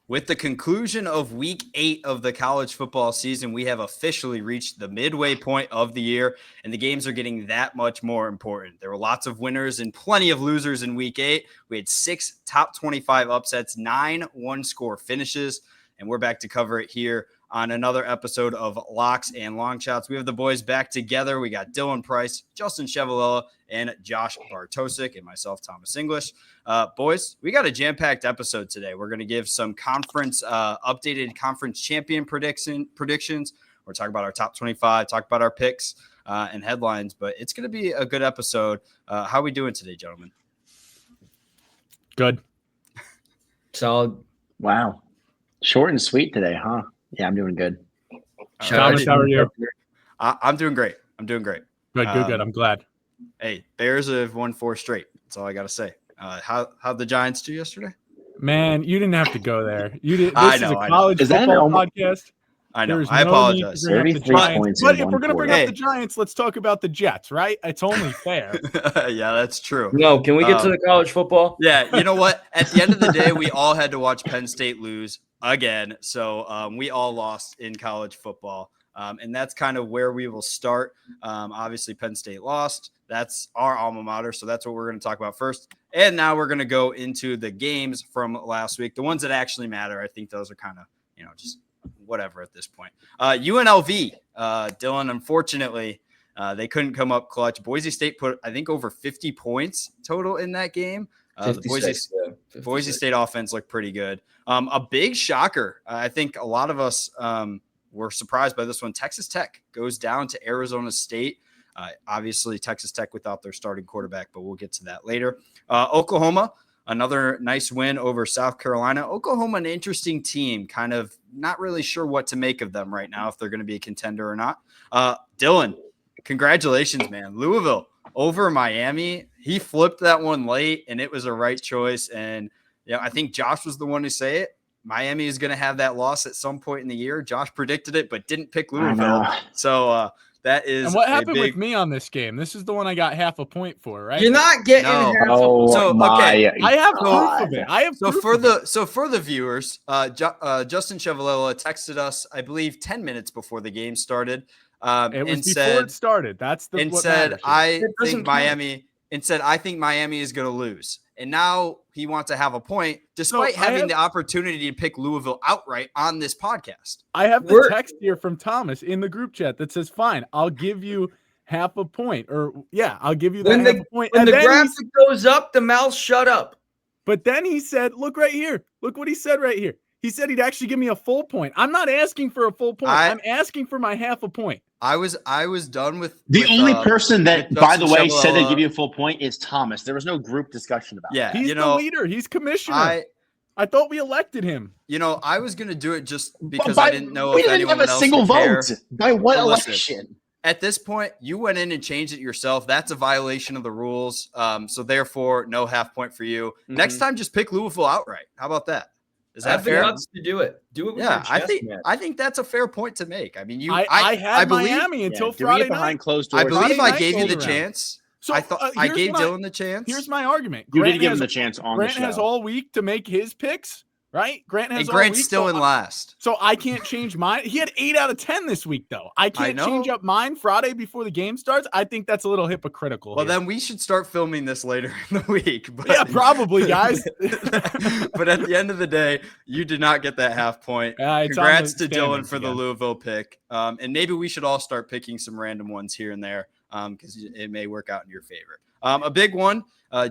With the conclusion of week 8 of the college football season, we have officially reached the midway point of the year, and the games are getting that much more important. There were lots of winners and plenty of losers in week 8. We had 6 top 25 upsets, 9 one-score finishes, and we're back to cover it here on another episode of Locks and Longshots. We have the boys back together. We got Dylan Price, Justin Chevalella, and Josh Bartosik, and myself, Thomas English. Boys, we got a jam-packed episode today. We're going to give some updated conference champion predictions. We're talking about our top 25, talk about our picks and headlines, but it's going to be a good episode. How are we doing today, gentlemen? Good. Solid. Wow. Short and sweet today, huh? Yeah, I'm doing good. Thomas, how are you? I'm doing great. Good. I'm glad. Hey, Bears have won 4 straight. That's all I got to say. How'd the Giants do yesterday? Man, you didn't have to go there. You did. This is a college football podcast. I know. There's I apologize. 33 points. But if we're going to bring up the Giants, let's talk about the Jets, right? It's only fair. Yeah, that's true. No, can we get to the college football? Yeah, you know what? At the end of the day, we all had to watch Penn State lose again. So we all lost in college football. And that's kind of where we will start. Obviously, Penn State lost. That's our alma mater. So that's what we're going to talk about first. And now we're going to go into the games from last week, the ones that actually matter. I think those are kind of, just whatever at this point. UNLV, Dylan, unfortunately, they couldn't come up clutch. Boise State put, I think, over 50 points total in that game. The Boise State offense looked pretty good. A big shocker. I think a lot of us were surprised by this one. Texas Tech goes down to Arizona State. Obviously, Texas Tech without their starting quarterback, but we'll get to that later. Oklahoma, another nice win over South Carolina. Oklahoma, an interesting team, kind of not really sure what to make of them right now, if they're going to be a contender or not. Dylan, congratulations, man. Louisville over Miami. He flipped that one late, and it was a right choice. And I think Josh was the one to say it. Miami is going to have that loss at some point in the year. Josh predicted it, but didn't pick Louisville. So that is. And what happened with me on this game? This is the one I got half a point for, right? You're not getting half a point. So okay, I have proof of it. For the viewers, Justin Chevalella texted us, I believe, 10 minutes before the game started. It was before it started. That's the. And said, I think Miami is going to lose. And now he wants to have a point, despite having the opportunity to pick Louisville outright on this podcast. I have the text here from Thomas in the group chat that says, fine, I'll give you half a point. I'll give you that half a point. When the graphic goes up, the mouth shut up. But then he said, look right here. Look what he said right here. He said he'd actually give me a full point. I'm not asking for a full point. I'm asking for my half a point. I was done with the only person that, by the way, said they'd give you a full point is Thomas. There was no group discussion about it. Yeah, he's the leader. He's commissioner. I thought we elected him. I was going to do it just because I didn't know if anyone else we didn't have a single vote. By what election? At this point, you went in and changed it yourself. That's a violation of the rules. So therefore, no half point for you. Mm-hmm. Next time, just pick Louisville outright. How about that? Is that fair? Nuts to do it. Do it with your chest, I think that's a fair point to make. I mean, I had Miami until Friday behind night. closed doors. I believe I gave you the chance. So I thought I gave Dylan the chance. Here's my argument. You did give him the chance on the show. Grant has all week to make his picks, right? Grant's still in last. So I can't change mine. He had 8 out of 10 this week, though. I can't change up mine Friday before the game starts. I think that's a little hypocritical. Well, then we should start filming this later in the week. But, yeah, probably, guys. But at the end of the day, you did not get that half point. Congrats to Dylan for the Louisville pick. And maybe we should all start picking some random ones here and there because it may work out in your favor. A big one.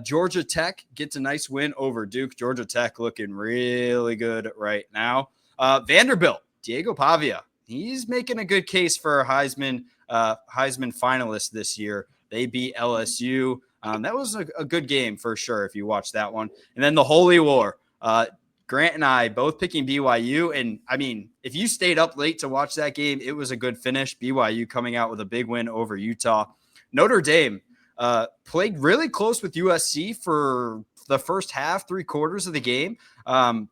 Georgia Tech gets a nice win over Duke. Georgia Tech looking really good right now. Vanderbilt, Diego Pavia, he's making a good case for a Heisman finalist this year. They beat LSU. That was a good game for sure if you watched that one. And then the Holy War. Grant and I both picking BYU. And, I mean, if you stayed up late to watch that game, it was a good finish. BYU coming out with a big win over Utah. Notre Dame played really close with USC for the first half, 3/4 of the game. And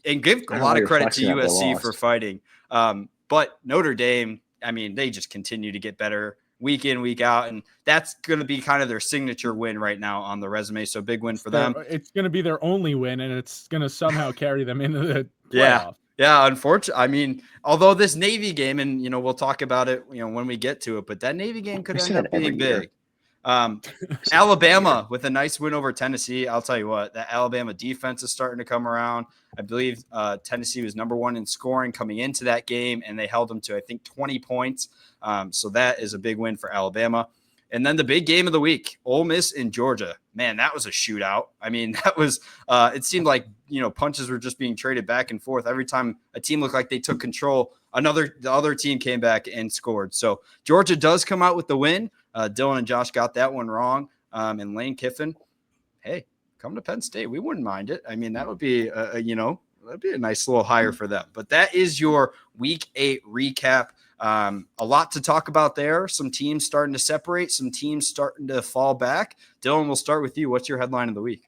give a lot of credit to USC for fighting. But Notre Dame, I mean, they just continue to get better week in, week out. And that's going to be kind of their signature win right now on the resume. So big win for them. It's going to be their only win, and it's going to somehow carry them into the playoff. Yeah, unfortunately. I mean, although this Navy game, and, we'll talk about it, when we get to it, but that Navy game could end up being big. Alabama with a nice win over Tennessee. I'll tell you what, that Alabama defense is starting to come around. I believe Tennessee was number 1 in scoring coming into that game, and they held them to, I think, 20 points. So that is a big win for Alabama. And then the big game of the week, Ole Miss in Georgia. Man, that was a shootout. I mean, that was it seemed like, punches were just being traded back and forth. Every time a team looked like they took control, the other team came back and scored. So Georgia does come out with the win. Dylan and Josh got that one wrong. And Lane Kiffin, hey, come to Penn State. We wouldn't mind it. I mean, that would be, that'd be a nice little hire for them. But that is your Week 8 recap. A lot to talk about there. Some teams starting to separate, some teams starting to fall back. Dylan, we'll start with you. What's your headline of the week?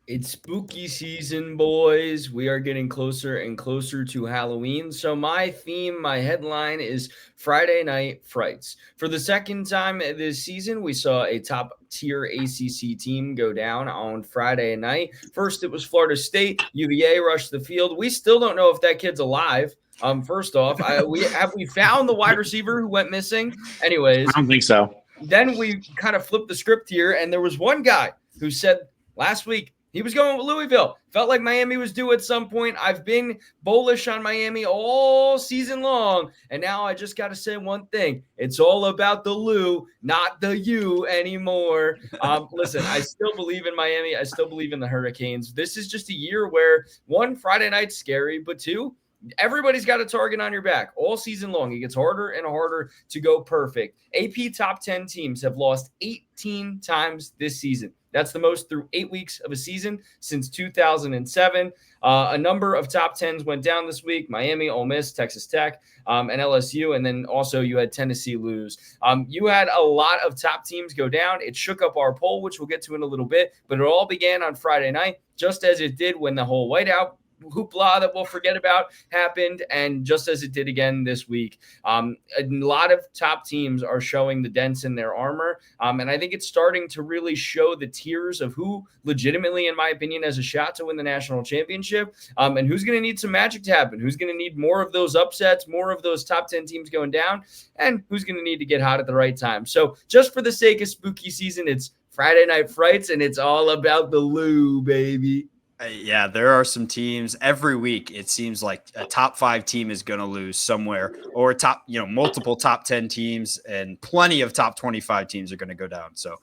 It's spooky season, boys. We are getting closer and closer to Halloween. So my headline is Friday Night Frights. For the second time this season, we saw a top-tier ACC team go down on Friday night. First, it was Florida State. UVA rushed the field. We still don't know if that kid's alive. First off, we found the wide receiver who went missing? Anyways. I don't think so. Then we kind of flipped the script here, and there was one guy who said last week, he was going with Louisville. Felt like Miami was due at some point. I've been bullish on Miami all season long. And now I just got to say one thing. It's all about the Lou, not the U anymore. Listen, I still believe in Miami. I still believe in the Hurricanes. This is just a year where, one, Friday night's scary, but two, everybody's got a target on your back all season long. It gets harder and harder to go perfect. AP top 10 teams have lost 18 times this season. That's the most through 8 weeks of a season since 2007. A number of top 10s went down this week: Miami, Ole Miss, Texas Tech, and LSU. And then also you had Tennessee lose. You had a lot of top teams go down. It shook up our poll, which we'll get to in a little bit. But it all began on Friday night, just as it did when the whole whiteout hoopla that we'll forget about happened, and just as it did again this week. A lot of top teams are showing the dents in their armor, and I think it's starting to really show the tiers of who legitimately, in my opinion, has a shot to win the national championship, and who's going to need some magic to happen, who's going to need more of those upsets, more of those top 10 teams going down, and who's going to need to get hot at the right time. So just for the sake of spooky season, it's Friday Night Frights, and it's all about the Lou, baby. Yeah, there are some teams every week. It seems like a top 5 team is going to lose somewhere, or multiple top 10 teams, and plenty of top 25 teams are going to go down. So,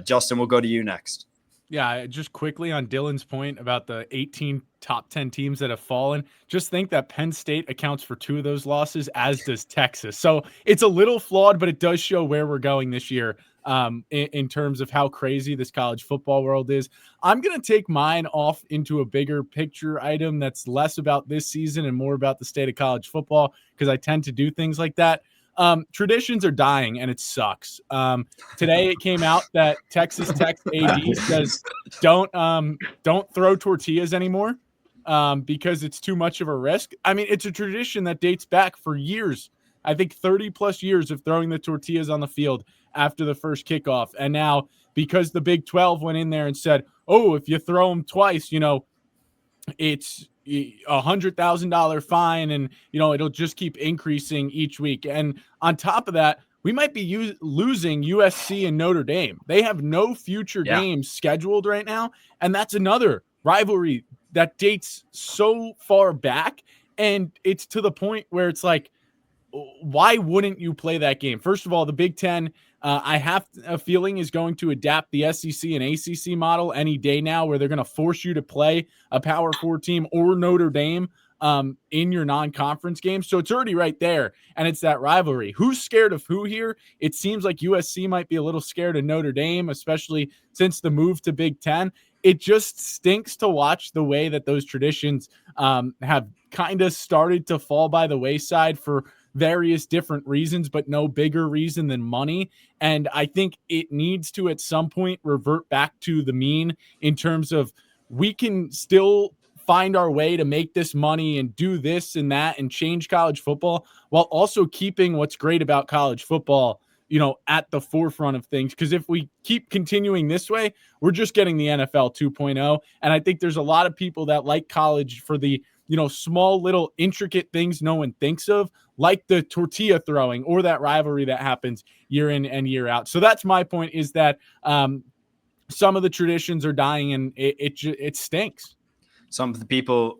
Justin, we'll go to you next. Yeah, just quickly on Dylan's point about the 18 top 10 teams that have fallen, just think that Penn State accounts for 2 of those losses, as does Texas. So it's a little flawed, but it does show where we're going this year in terms of how crazy this college football world is. I'm going to take mine off into a bigger picture item that's less about this season and more about the state of college football, because I tend to do things like that. Traditions are dying, and it sucks. Today it came out that Texas Tech AD says don't throw tortillas anymore because it's too much of a risk. I mean, it's a tradition that dates back for years. I think 30 plus years of throwing the tortillas on the field after the first kickoff. And now, because the Big 12 went in there and said, oh, if you throw them twice, it's $100,000 fine, and it'll just keep increasing each week. And on top of that, we might be losing USC and Notre Dame. They have no future games scheduled right now, and that's another rivalry that dates so far back, and it's to the point where it's like, why wouldn't you play that game? First of all, the Big Ten, I have a feeling, is going to adapt the SEC and ACC model any day now, where they're going to force you to play a Power 4 team or Notre Dame in your non-conference games. So it's already right there, and it's that rivalry. Who's scared of who here? It seems like USC might be a little scared of Notre Dame, especially since the move to Big Ten. It just stinks to watch the way that those traditions have kind of started to fall by the wayside for various different reasons, but no bigger reason than money. And I think it needs to, at some point, revert back to the mean in terms of, we can still find our way to make this money and do this and that and change college football while also keeping what's great about college football at the forefront of things. Because if we keep continuing this way, we're just getting the NFL 2.0. And I think there's a lot of people that like college for the, small little intricate things no one thinks of, like the tortilla throwing or that rivalry that happens year in and year out. So that's my point, is that some of the traditions are dying, and it stinks. Some people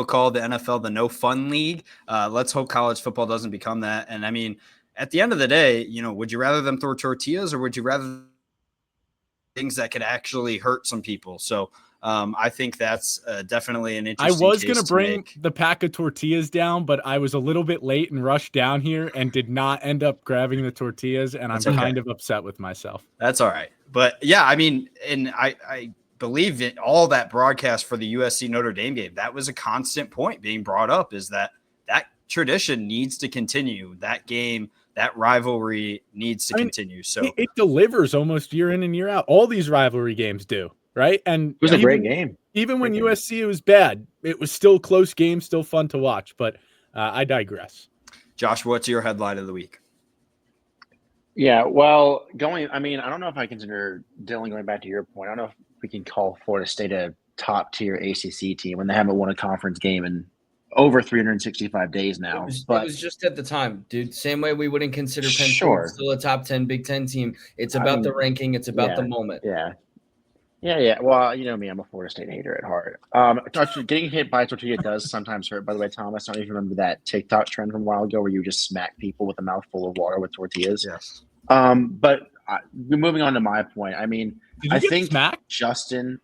call the NFL the no fun league. Let's hope college football doesn't become that. And I mean, at the end of the day, would you rather them throw tortillas, or would you rather things that could actually hurt some people? So I think that's definitely an interesting. I was going to bring the pack of tortillas down, but I was a little bit late and rushed down here and did not end up grabbing the tortillas. And I'm kind of upset with myself. That's all right. But yeah, I mean, and I believe in all that broadcast for the USC Notre Dame game. That was a constant point being brought up, is that tradition needs to continue. That game, that rivalry needs to continue. So it delivers almost year in and year out. All these rivalry games do. Right. And it was a great game. Even when USC was bad, it was still close game, still fun to watch. But I digress. Josh, what's your headline of the week? Yeah, well, I don't know if I consider, Dylan, going back to your point, I don't know if we can call Florida State a top tier ACC team when they haven't won a conference game in over 365 days now. It was just at the time, dude. Same way we wouldn't consider Penn State still a top 10 Big Ten team. It's about the ranking. It's about the moment. Yeah. Well, you know me, I'm a Florida State hater at heart. Getting hit by a tortilla does sometimes hurt. By the way, Thomas, I don't even remember that TikTok trend from a while ago where you just smack people with a mouthful of water with tortillas. Yes. But moving on to my point, I mean, I think smacked? Justin.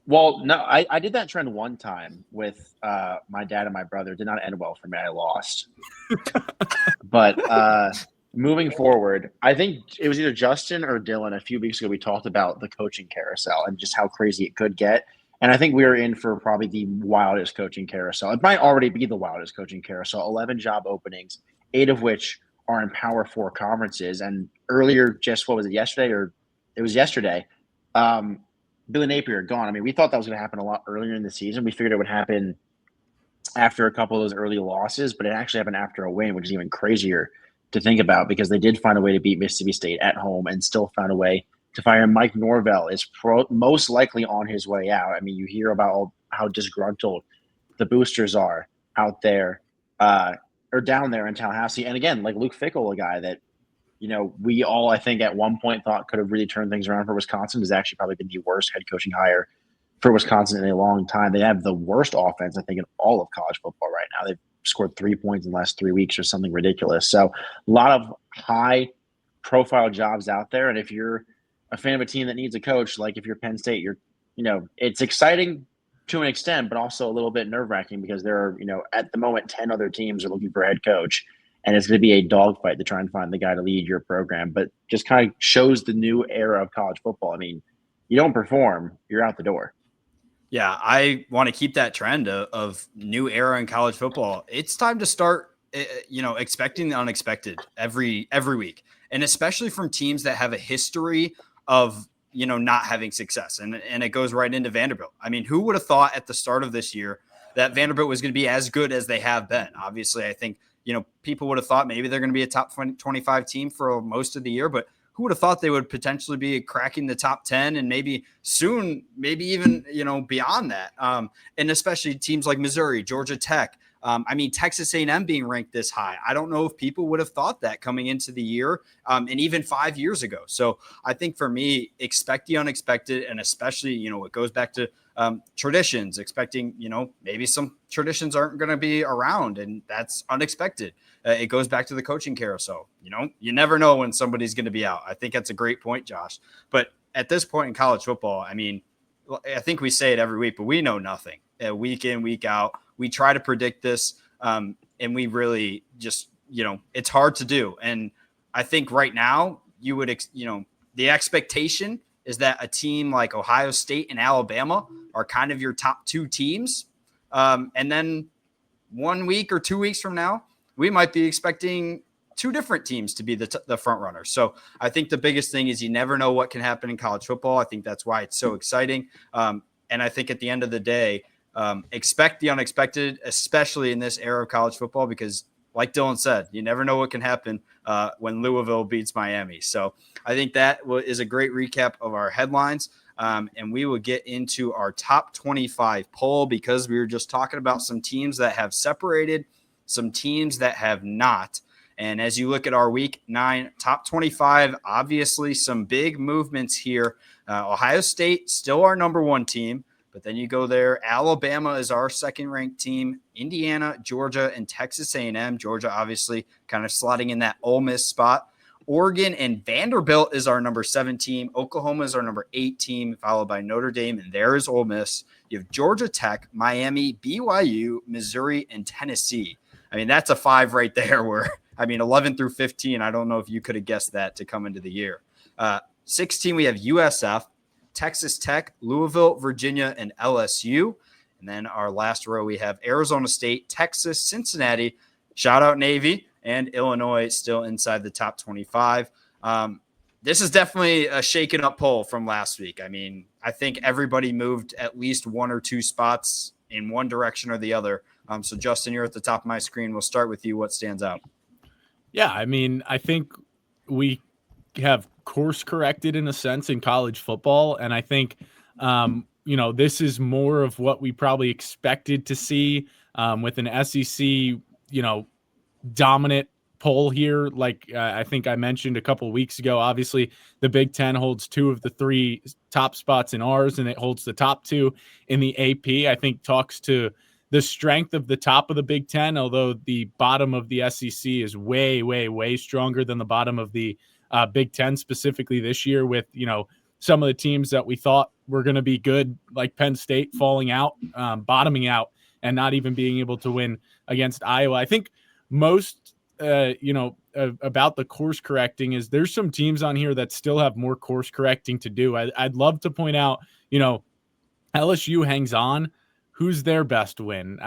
Well, no, I did that trend one time with my dad and my brother. It did not end well for me. I lost. But moving forward, I think it was either Justin or Dylan a few weeks ago. We talked about the coaching carousel and just how crazy it could get. And I think we are in for probably the wildest coaching carousel. It might already be the wildest coaching carousel. 11 job openings, 8 of which are in Power 4 conferences. And earlier, just what was it, yesterday? Or it was yesterday. Billy Napier gone. I mean, we thought that was going to happen a lot earlier in the season. We figured it would happen after a couple of those early losses, but it actually happened after a win, which is even crazier to think about because they did find a way to beat Mississippi State at home and still found a way to fire. Mike Norvell is most likely on his way out. I mean, you hear about how disgruntled the boosters are out there or down there in Tallahassee. And again, like Luke Fickell, a guy that, you know, we all, I think, at one point thought could have really turned things around for Wisconsin, has actually probably been the worst head coaching hire for Wisconsin in a long time. They have the worst offense, I think, in all of college football right now. They've scored 3 points in the last 3 weeks or something ridiculous. So a lot of high-profile jobs out there. And if you're a fan of a team that needs a coach, like if you're Penn State, it's exciting to an extent, but also a little bit nerve-wracking because there are, at the moment, 10 other teams are looking for a head coach. And it's going to be a dogfight to try and find the guy to lead your program. But just kind of shows the new era of college football. I mean, you don't perform, you're out the door. Yeah, I want to keep that trend of new era in college football. It's time to start, expecting the unexpected every week. And especially from teams that have a history of, not having success. And it goes right into Vanderbilt. I mean, who would have thought at the start of this year that Vanderbilt was going to be as good as they have been? Obviously, I think, people would have thought maybe they're going to be a top 25 team for most of the year, but who would have thought they would potentially be cracking the top 10 and maybe soon, maybe even, beyond that. And especially teams like Missouri, Georgia Tech. Texas A&M being ranked this high. I don't know if people would have thought that coming into the year and even 5 years ago. So I think for me, expect the unexpected, and especially, it goes back to traditions, expecting, maybe some traditions aren't going to be around, and that's unexpected. It goes back to the coaching carousel. You never know when somebody's going to be out. I think that's a great point, Josh. But at this point in college football, I think we say it every week, but we know nothing. Week in, week out, we try to predict this, and we really just, it's hard to do. And I think right now you would, the expectation is that a team like Ohio State and Alabama are kind of your top 2 teams. And then 1 week or 2 weeks from now, we might be expecting 2 different teams to be the front runners. So I think the biggest thing is you never know what can happen in college football. I think that's why it's so exciting. And I think at the end of the day, expect the unexpected, especially in this era of college football, because like Dylan said, you never know what can happen when Louisville beats Miami. So I think that is a great recap of our headlines. And we will get into our top 25 poll, because we were just talking about some teams that have separated, some teams that have not. And as you look at our week 9 top 25, obviously some big movements here. Ohio State, still our number 1 team, but then you go there. Alabama is our second ranked team. Indiana, Georgia, and Texas A&M. Georgia obviously kind of slotting in that Ole Miss spot. Oregon and Vanderbilt is our number 7 team. Oklahoma is our number 8 team, followed by Notre Dame, and there is Ole Miss. You have Georgia Tech, Miami, BYU, Missouri, and Tennessee. I mean, that's a 5 right there where, 11 through 15, I don't know if you could have guessed that to come into the year. 16, we have USF, Texas Tech, Louisville, Virginia, and LSU. And then our last row, we have Arizona State, Texas, Cincinnati, shout out Navy, and Illinois still inside the top 25. This is definitely a shaken up poll from last week. I think everybody moved at least 1 or 2 spots in one direction or the other. So Justin, you're at the top of my screen. We'll start with you. What stands out? Yeah, I think we have course corrected in a sense in college football. And I think, this is more of what we probably expected to see with an SEC, dominant poll here. Like I think I mentioned a couple of weeks ago, obviously the Big Ten holds 2 of the 3 top spots in ours, and it holds the top 2 in the AP. I think talks to the strength of the top of the Big Ten, although the bottom of the SEC is way, way, way stronger than the bottom of the Big Ten, specifically this year, with, some of the teams that we thought were going to be good, like Penn State falling out, bottoming out, and not even being able to win against Iowa. I think most, about the course correcting is there's some teams on here that still have more course correcting to do. I'd love to point out, LSU hangs on. Who's their best win?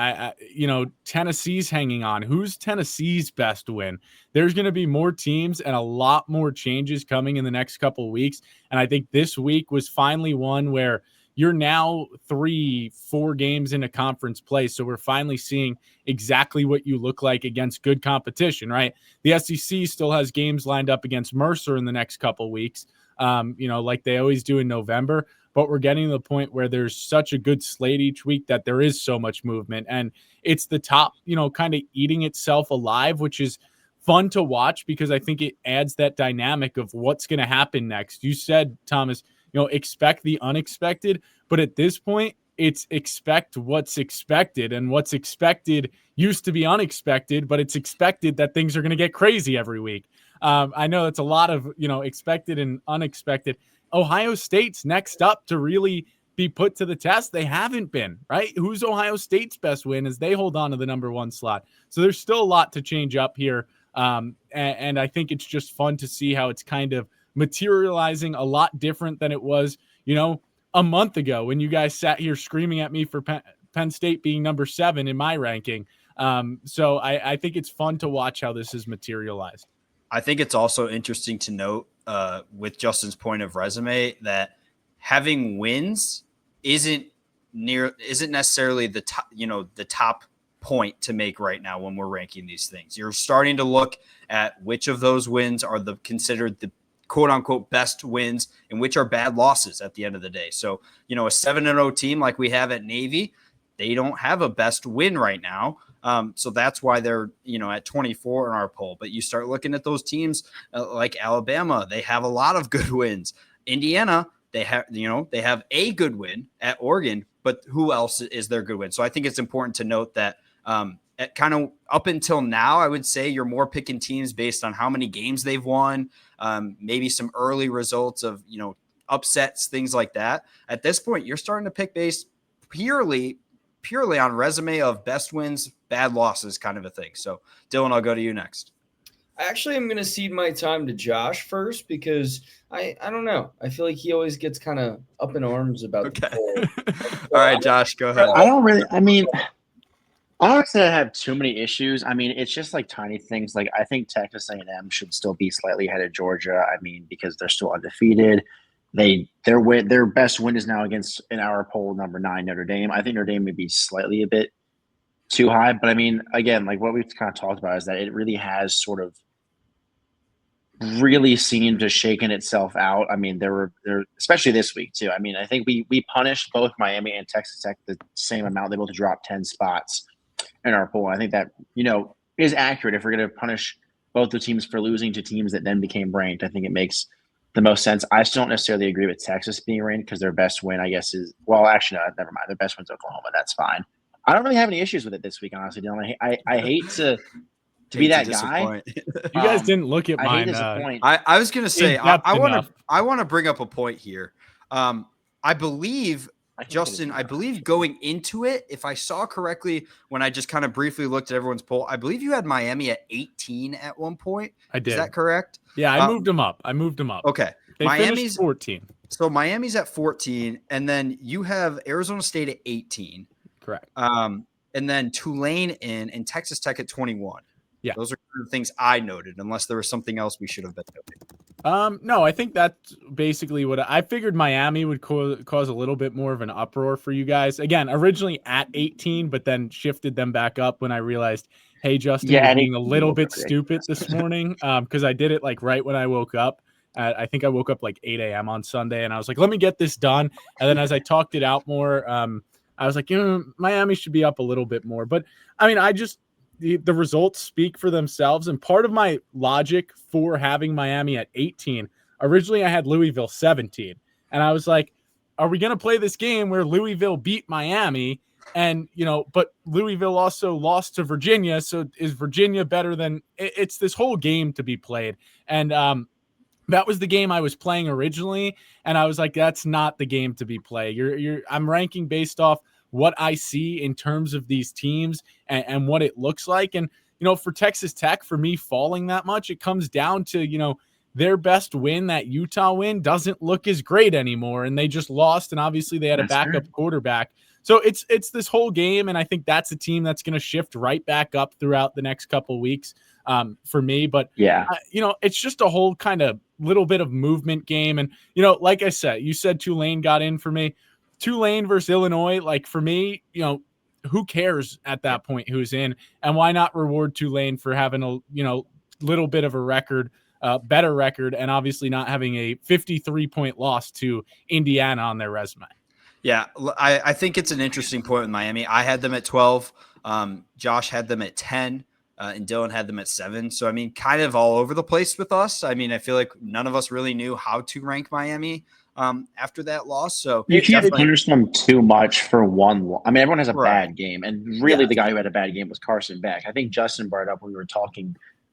Tennessee's hanging on. Who's Tennessee's best win? There's going to be more teams and a lot more changes coming in the next couple of weeks. And I think this week was finally one where you're now 3-4 games into conference play. So we're finally seeing exactly what you look like against good competition, right? The SEC still has games lined up against Mercer in the next couple of weeks, like they always do in November. But we're getting to the point where there's such a good slate each week that there is so much movement. And it's the top, kind of eating itself alive, which is fun to watch because I think it adds that dynamic of what's going to happen next. You said, Thomas, expect the unexpected. But at this point, it's expect what's expected. And what's expected used to be unexpected, but it's expected that things are going to get crazy every week. I know it's a lot of, expected and unexpected. Ohio State's next up to really be put to the test. They haven't been, right? Who's Ohio State's best win as they hold on to the number 1 slot? So there's still a lot to change up here. And I think it's just fun to see how it's kind of materializing a lot different than it was, a month ago when you guys sat here screaming at me for Penn State being number 7 in my ranking. So I think it's fun to watch how this is materialized. I think it's also interesting to note with Justin's point of resume that having wins isn't necessarily the top, the top point to make right now when we're ranking these things. You're starting to look at which of those wins are considered the quote unquote best wins and which are bad losses at the end of the day. So, a 7-0 team like we have at Navy, they don't have a best win right now. So that's why they're, at 24 in our poll. But you start looking at those teams like Alabama, they have a lot of good wins. Indiana, they have a good win at Oregon, but who else is their good win? So I think it's important to note that at kind of up until now, I would say you're more picking teams based on how many games they've won, maybe some early results of, upsets, things like that. At this point, you're starting to pick based purely on resume of best wins, bad losses kind of a thing. So Dylan, I'll go to you next. I actually am going to cede my time to Josh first because I don't know. I feel like he always gets kind of up in arms about the poll. All right, Josh, go ahead. I don't say I have too many issues. It's just like tiny things. Like I think Texas A&M should still be slightly ahead of Georgia. Because they're still undefeated. Their best win is now against in our poll number 9 Notre Dame. I think Notre Dame may be slightly a bit too high. But I mean, again, like what we've kind of talked about is that it really has sort of really seemed to shaken itself out. I mean, there especially this week too. I mean, I think we punished both Miami and Texas Tech the same amount. They both dropped 10 spots in our pool. I think that, is accurate. If we're going to punish both the teams for losing to teams that then became ranked, I think it makes the most sense. I still don't necessarily agree with Texas being ranked because their best win, I guess, actually, no, never mind. Their best win's Oklahoma. That's fine. I don't really have any issues with it this week, honestly, Dylan. I hate to be that guy. You guys didn't look at mine. I was going to say, I want to bring up a point here. I believe, Justin, I believe going into it, if I saw correctly, when I just kind of briefly looked at everyone's poll, I believe you had Miami at 18 at one point. I did. Is that correct? Yeah, I moved them up. Okay. Miami's 14. So Miami's at 14, and then you have Arizona State at 18. Correct. And then Tulane and Texas Tech at 21. Yeah. Those are the things I noted, unless there was something else we should have been noting. No, I think that's basically what I figured. Miami would cause a little bit more of an uproar for you guys. Again, originally at 18, but then shifted them back up when I realized, hey, Justin, you're being a little bit stupid this morning because I did it like right when I woke up. I think I woke up like 8 a.m. on Sunday, and I was like, let me get this done. And then as I talked it out more, I was like, Miami should be up a little bit more. But, I mean, the results speak for themselves. And part of my logic for having Miami at 18, originally I had Louisville 17. And I was like, are we going to play this game where Louisville beat Miami? And, but Louisville also lost to Virginia. So is Virginia better than it's this whole game to be played? And that was the game I was playing originally. And I was like, that's not the game to be played. I'm ranking based off what I see in terms of these teams and what it looks like. And, for Texas Tech, for me falling that much, it comes down to, their best win, that Utah win, doesn't look as great anymore. And they just lost. And obviously they had a backup quarterback. So it's this whole game. And I think that's a team that's going to shift right back up throughout the next couple of weeks for me. But, it's just a whole kind of little bit of movement game. And, like I said, you said Tulane got in for me. Tulane versus Illinois, like for me, who cares at that point who's in, and why not reward Tulane for having a, little bit of a record, better record, and obviously not having a 53-point loss to Indiana on their resume. Yeah, I think it's an interesting point with Miami. I had them at 12. Josh had them at 10. And Dylan had them at 7. So, I mean, kind of all over the place with us. I mean, I feel like none of us really knew how to rank Miami after that loss. So you can't punish them too much for one. I mean, everyone has a bad game. And really the guy who had a bad game was Carson Beck. I think Justin brought it up when we were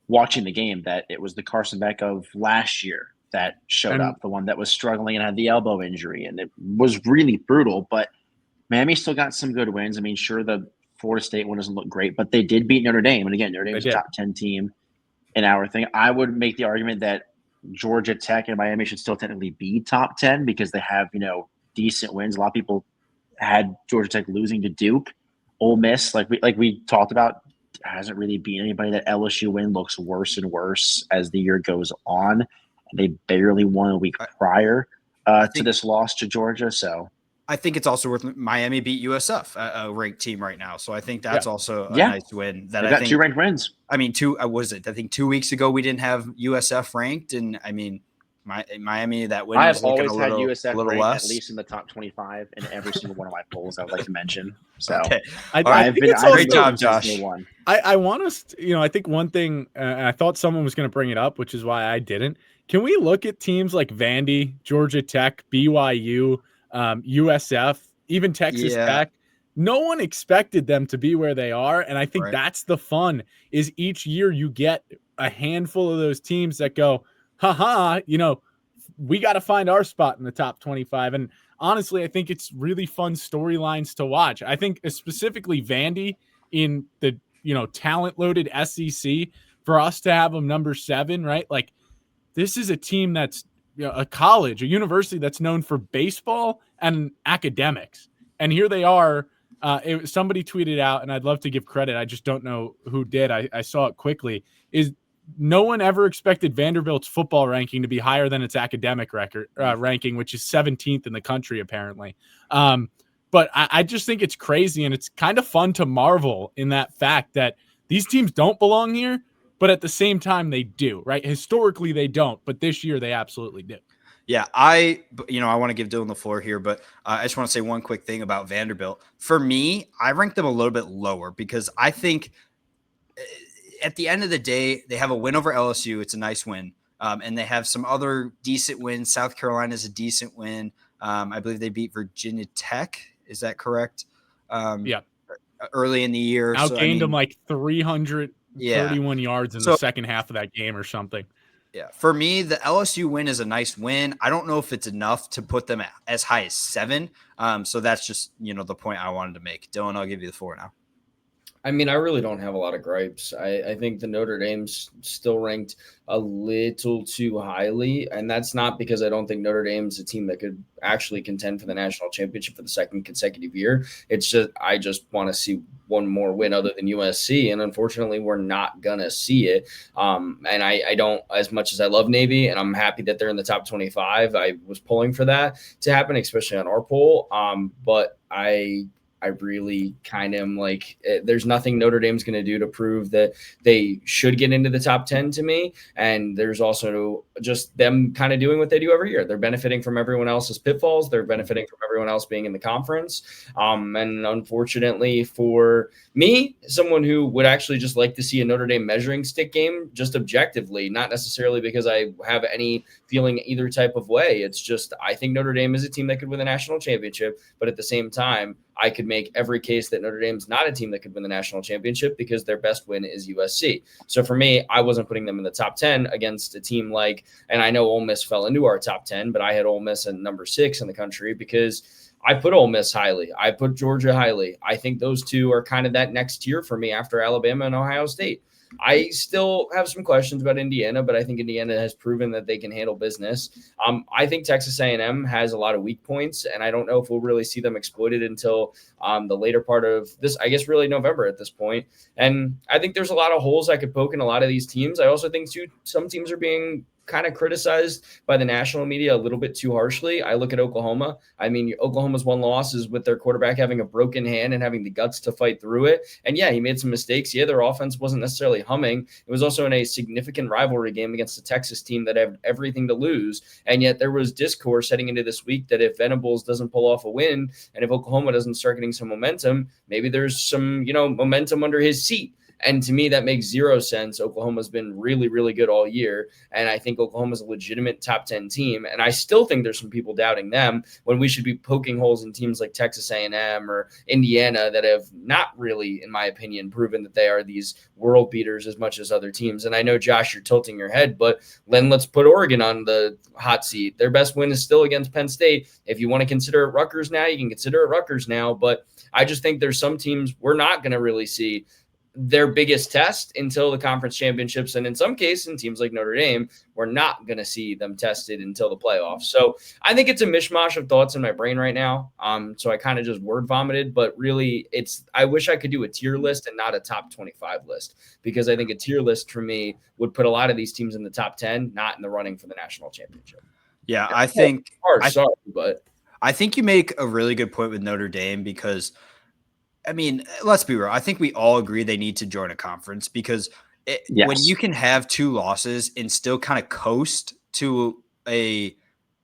watching the game, that it was the Carson Beck of last year that showed up, the one that was struggling and had the elbow injury. And it was really brutal. But Miami still got some good wins. I mean, sure, the Florida State one doesn't look great, but they did beat Notre Dame. And again, Notre Dame was a top 10 team in our thing. I would make the argument that Georgia Tech and Miami should still technically be top 10 because they have, decent wins. A lot of people had Georgia Tech losing to Duke. Ole Miss, like we talked about, hasn't really beat anybody. That LSU win looks worse and worse as the year goes on. They barely won a week prior to this loss to Georgia. So I think it's also worth Miami beat USF, a ranked team right now. So I think that's also a nice win. That I got 2 ranked wins. I mean, I think 2 weeks ago we didn't have USF ranked, and I mean, Miami, that win. I have always had USF ranked at least in the top 25 in every single one of my polls. I would like to mention. So I think it's great job, Josh. I want us, I think one thing, and I thought someone was going to bring it up, which is why I didn't. Can we look at teams like Vandy, Georgia Tech, BYU? USF, even Texas Tech, no one expected them to be where they are. And I think that's the fun, is each year you get a handful of those teams that go, we got to find our spot in the top 25. And honestly, I think it's really fun storylines to watch. I think specifically Vandy in the, talent loaded SEC, for us to have them number 7, right? Like, this is a team that's, a college, a university that's known for baseball and academics. And here they are. Somebody tweeted out, and I'd love to give credit, I just don't know who did. I saw it quickly, is no one ever expected Vanderbilt's football ranking to be higher than its academic record ranking, which is 17th in the country, apparently. But I just think it's crazy, and it's kind of fun to marvel in that fact that these teams don't belong here, but at the same time they do, right? Historically they don't, but this year they absolutely do. Yeah, I want to give Dylan the floor here, but I just want to say one quick thing about Vanderbilt. For me, I rank them a little bit lower because I think at the end of the day, they have a win over LSU. It's a nice win. And they have some other decent wins. South Carolina is a decent win. I believe they beat Virginia Tech. Is that correct? Yeah. Early in the year. Outgained them like 331 yards in the second half of that game or something. Yeah. For me, the LSU win is a nice win. I don't know if it's enough to put them as high as 7. So that's just, the point I wanted to make. Dylan, I'll give you the floor now. I mean, I really don't have a lot of gripes. I think the Notre Dame's still ranked a little too highly, and that's not because I don't think Notre Dame's a team that could actually contend for the national championship for the second consecutive year. It's just I just want to see one more win other than USC, and unfortunately, we're not gonna see it. And I don't, as much as I love Navy, and I'm happy that they're in the top 25. I was pulling for that to happen, especially on our poll. But I really kind of am like, there's nothing Notre Dame's going to do to prove that they should get into the top 10 to me. And there's also just them kind of doing what they do every year. They're benefiting from everyone else's pitfalls. They're benefiting from everyone else being in the conference. And unfortunately for me, someone who would actually just like to see a Notre Dame measuring stick game, just objectively, not necessarily because I have any feeling either type of way. It's just, I think Notre Dame is a team that could win the national championship, but at the same time, I could make every case that Notre Dame's not a team that could win the national championship because their best win is USC. So for me, I wasn't putting them in the top 10 against a team like, and I know Ole Miss fell into our top 10, but I had Ole Miss at number 6 in the country because I put Ole Miss highly. I put Georgia highly. I think those two are kind of that next tier for me after Alabama and Ohio State. I still have some questions about Indiana, but I think Indiana has proven that they can handle business. I think Texas A&M has a lot of weak points, and I don't know if we'll really see them exploited until the later part of this, I guess really November at this point. And I think there's a lot of holes I could poke in a lot of these teams. I also think too, some teams are being kind of criticized by the national media a little bit too harshly. I look at Oklahoma. I mean, Oklahoma's one loss is with their quarterback having a broken hand and having the guts to fight through it. And yeah, he made some mistakes. Yeah, their offense wasn't necessarily humming. It was also in a significant rivalry game against a Texas team that had everything to lose. And yet there was discourse heading into this week that if Venables doesn't pull off a win and if Oklahoma doesn't start getting some momentum, maybe there's some, momentum under his seat. And to me, that makes zero sense. Oklahoma's been really, really good all year. And I think Oklahoma's a legitimate top 10 team. And I still think there's some people doubting them when we should be poking holes in teams like Texas A&M or Indiana that have not really, in my opinion, proven that they are these world beaters as much as other teams. And I know, Josh, you're tilting your head, but then let's put Oregon on the hot seat. Their best win is still against Penn State. If you want to consider it Rutgers now, you can consider it Rutgers now. But I just think there's some teams we're not going to really see their biggest test until the conference championships. And in some cases, in teams like Notre Dame, we're not going to see them tested until the playoffs. So I think it's a mishmash of thoughts in my brain right now. So I kind of just word vomited, but really I wish I could do a tier list and not a top 25 list, because I think a tier list for me would put a lot of these teams in the top 10, not in the running for the national championship. Yeah, I think you make a really good point with Notre Dame because I mean, let's be real. I think we all agree they need to join a conference because when you can have 2 losses and still kind of coast to a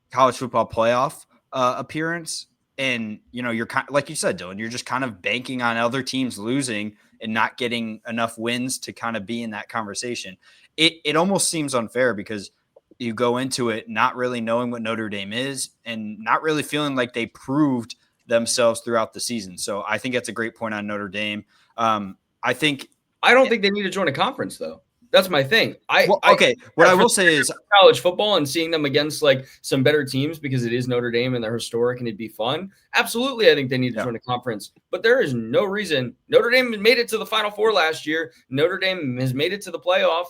college football playoff appearance, and you're kind of, like you said, Dylan, you're just kind of banking on other teams losing and not getting enough wins to kind of be in that conversation. It almost seems unfair because you go into it not really knowing what Notre Dame is and not really feeling like they proved themselves throughout the season. So I think that's a great point on Notre Dame. I don't think they need to join a conference though. That's my thing. What I will say is college football and seeing them against like some better teams because it is Notre Dame and they're historic and it'd be fun. Absolutely. I think they need to join a conference, but there is no reason. Notre Dame made it to the Final Four last year. Notre Dame has made it to the playoff.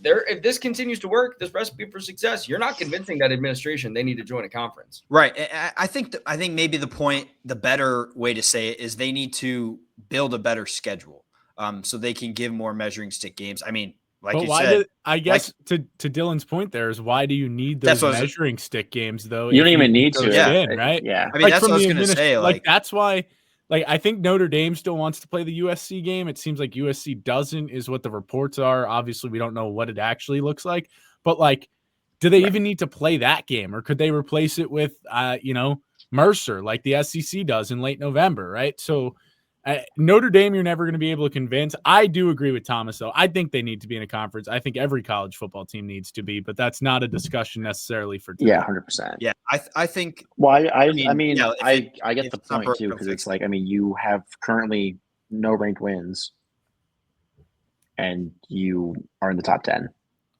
If this continues to work, this recipe for success, you're not convincing that administration they need to join a conference. Right. I think maybe the better way to say it is they need to build a better schedule so they can give more measuring stick games. I mean, like But you why said, I guess to Dylan's point there is why do you need That's those what I was- measuring stick games though? You if don't even need can to. coach Yeah. in, right? Yeah. I mean, that's from what I was the going to say. like that's why. Like I think Notre Dame still wants to play the USC game. It seems like USC doesn't, is what the reports are. Obviously, we don't know what it actually looks like. But like, do they even need to play that game, or could they replace it with, Mercer like the SEC does in late November, right? So Notre Dame, you're never going to be able to convince. I do agree with Thomas, though. I think they need to be in a conference. I think every college football team needs to be, but that's not a discussion necessarily for today. Yeah, 100%. Yeah, I think. Well, I get if the it's not point broke, too, don't because fix it's it. like, I mean, you have currently no ranked wins, and you are in the top 10.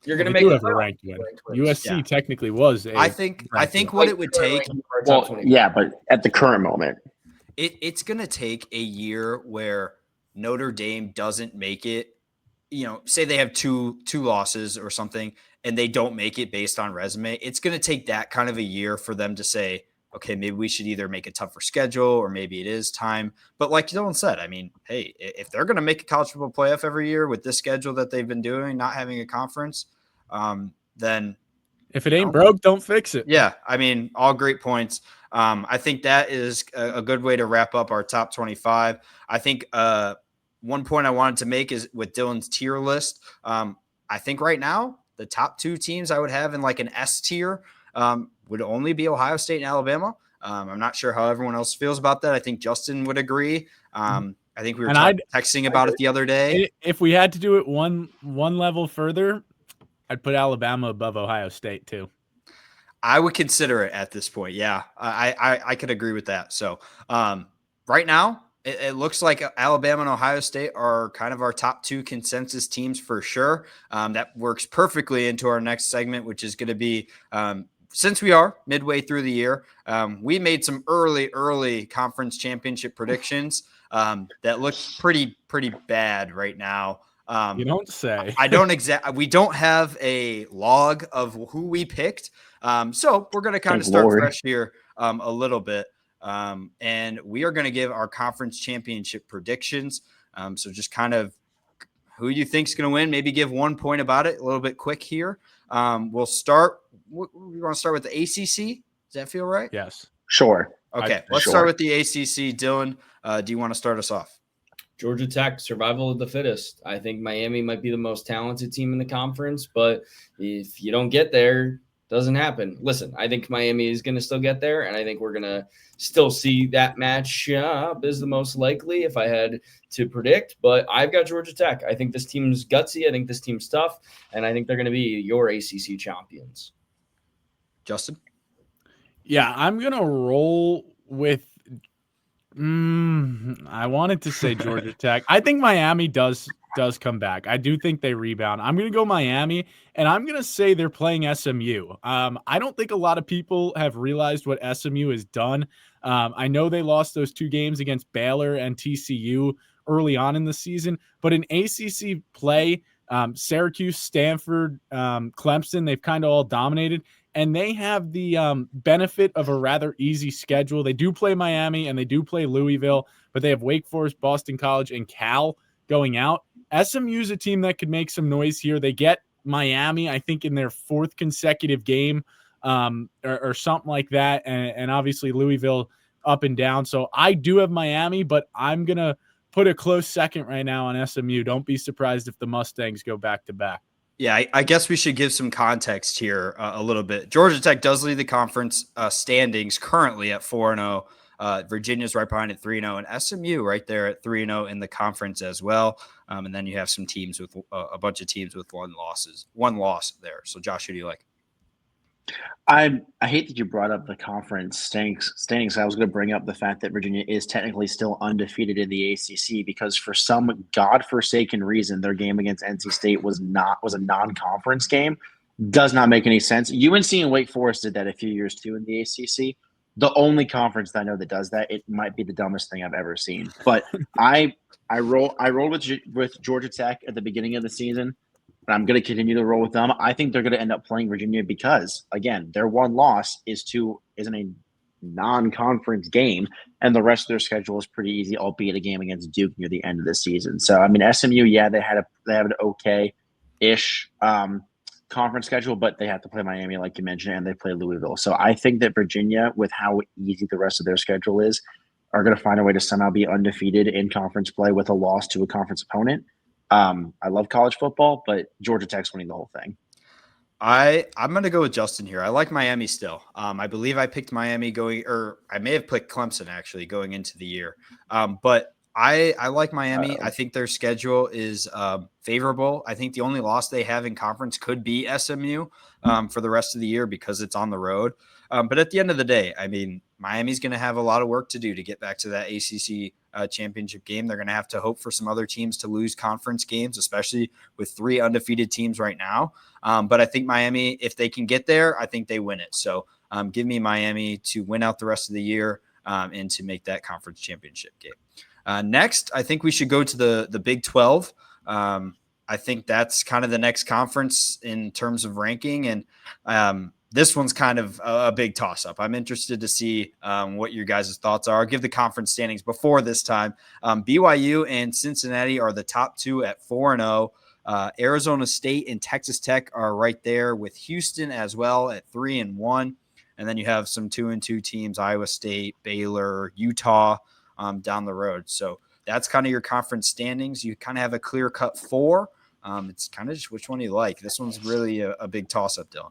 You're Well, going they to make do a have a ranked win. wins. USC Yeah. technically was a I think ranked win. what it would take. Well, yeah, but at the current moment, It's going to take a year where Notre Dame doesn't make it. Say they have two losses or something, and they don't make it based on resume. It's going to take that kind of a year for them to say, okay, maybe we should either make a tougher schedule or maybe it is time. But like Dylan said, I mean, hey, if they're going to make a college football playoff every year with this schedule that they've been doing, not having a conference, then if it ain't broke, don't fix it. yeah, I mean, all great points. I think that is a good way to wrap up our top 25. I think one point I wanted to make is with Dylan's tier list. I think right now the top two teams I would have in like an S tier would only be Ohio State and Alabama. I'm not sure how everyone else feels about that. I think Justin would agree. I think we were texting about it the other day. If we had to do it one level further, I'd put Alabama above Ohio State too. I would consider it at this point. Yeah, I could agree with that. So right now, it looks like Alabama and Ohio State are kind of our top two consensus teams for sure. That works perfectly into our next segment, which is going to be since we are midway through the year, we made some early conference championship predictions that look pretty bad right now. You don't say. We don't have a log of who we picked. So we're going to kind of start fresh here a little bit. And we are going to give our conference championship predictions. So just kind of who you think is going to win, maybe give 1 point about it a little bit quick here. We'll start. We want to start with the ACC. Does that feel right? Yes. Sure. Okay. Let's start with the ACC. Dylan, do you want to start us off? Georgia Tech, survival of the fittest. I think Miami might be the most talented team in the conference, but if you don't get there, doesn't happen. Listen, I think Miami is going to still get there, and I think we're going to still see that match up is the most likely if I had to predict. But I've got Georgia Tech. I think this team's gutsy. I think this team's tough, and I think they're going to be your ACC champions. Justin? Yeah, I'm going to roll with I wanted to say Georgia Tech. I think Miami does come back. I do think they rebound. I'm going to go Miami, and I'm going to say they're playing SMU. I don't think a lot of people have realized what SMU has done. I know they lost those two games against Baylor and TCU early on in the season, but in ACC play, Syracuse, Stanford, Clemson, they've kind of all dominated. And they have the benefit of a rather easy schedule. They do play Miami and they do play Louisville, but they have Wake Forest, Boston College, and Cal going out. SMU is a team that could make some noise here. They get Miami, I think, in their fourth consecutive game or something like that. And obviously Louisville up and down. So I do have Miami, but I'm going to put a close second right now on SMU. Don't be surprised if the Mustangs go back to back. Yeah, I guess we should give some context here a little bit. Georgia Tech does lead the conference standings currently at 4-0. Virginia's right behind at 3-0, and SMU right there at 3-0 in the conference as well. And then you have some teams with a bunch of teams with one loss there. So, Josh, who do you like? I hate that you brought up the conference standings. I was going to bring up the fact that Virginia is technically still undefeated in the ACC because for some godforsaken reason, their game against NC State was a non-conference game. Does not make any sense. UNC and Wake Forest did that a few years too in the ACC. The only conference that I know that does that, it might be the dumbest thing I've ever seen. But I rolled with Georgia Tech at the beginning of the season. And I'm going to continue to roll with them. I think they're going to end up playing Virginia because, again, their one loss is in a non-conference game, and the rest of their schedule is pretty easy, albeit a game against Duke near the end of the season. So, I mean, SMU, yeah, they have an okay ish conference schedule, but they have to play Miami, like you mentioned, and they play Louisville. So I think that Virginia, with how easy the rest of their schedule is, are going to find a way to somehow be undefeated in conference play with a loss to a conference opponent. I love college football, but Georgia Tech's winning the whole thing. I'm going to go with Justin here. I like Miami still. I believe I picked Miami or I may have picked Clemson actually going into the year. But I like Miami. I think their schedule is favorable. I think the only loss they have in conference could be SMU for the rest of the year because it's on the road. But at the end of the day, I mean, Miami's going to have a lot of work to do to get back to that ACC championship game. They're going to have to hope for some other teams to lose conference games, especially with 3 undefeated teams right now. But I think Miami, if they can get there, I think they win it. So give me Miami to win out the rest of the year and to make that conference championship game. Next, I think we should go to the Big 12. I think that's kind of the next conference in terms of ranking. And this one's kind of a big toss-up. I'm interested to see what your guys' thoughts are. I'll give the conference standings before this time. BYU and Cincinnati are the top 2 at 4-0. Arizona State and Texas Tech are right there with Houston as well at 3-1. And then you have some 2-2 teams, Iowa State, Baylor, Utah down the road. So that's kind of your conference standings. You kind of have a clear-cut 4. It's kind of just which one you like. This one's really a big toss-up, Dylan.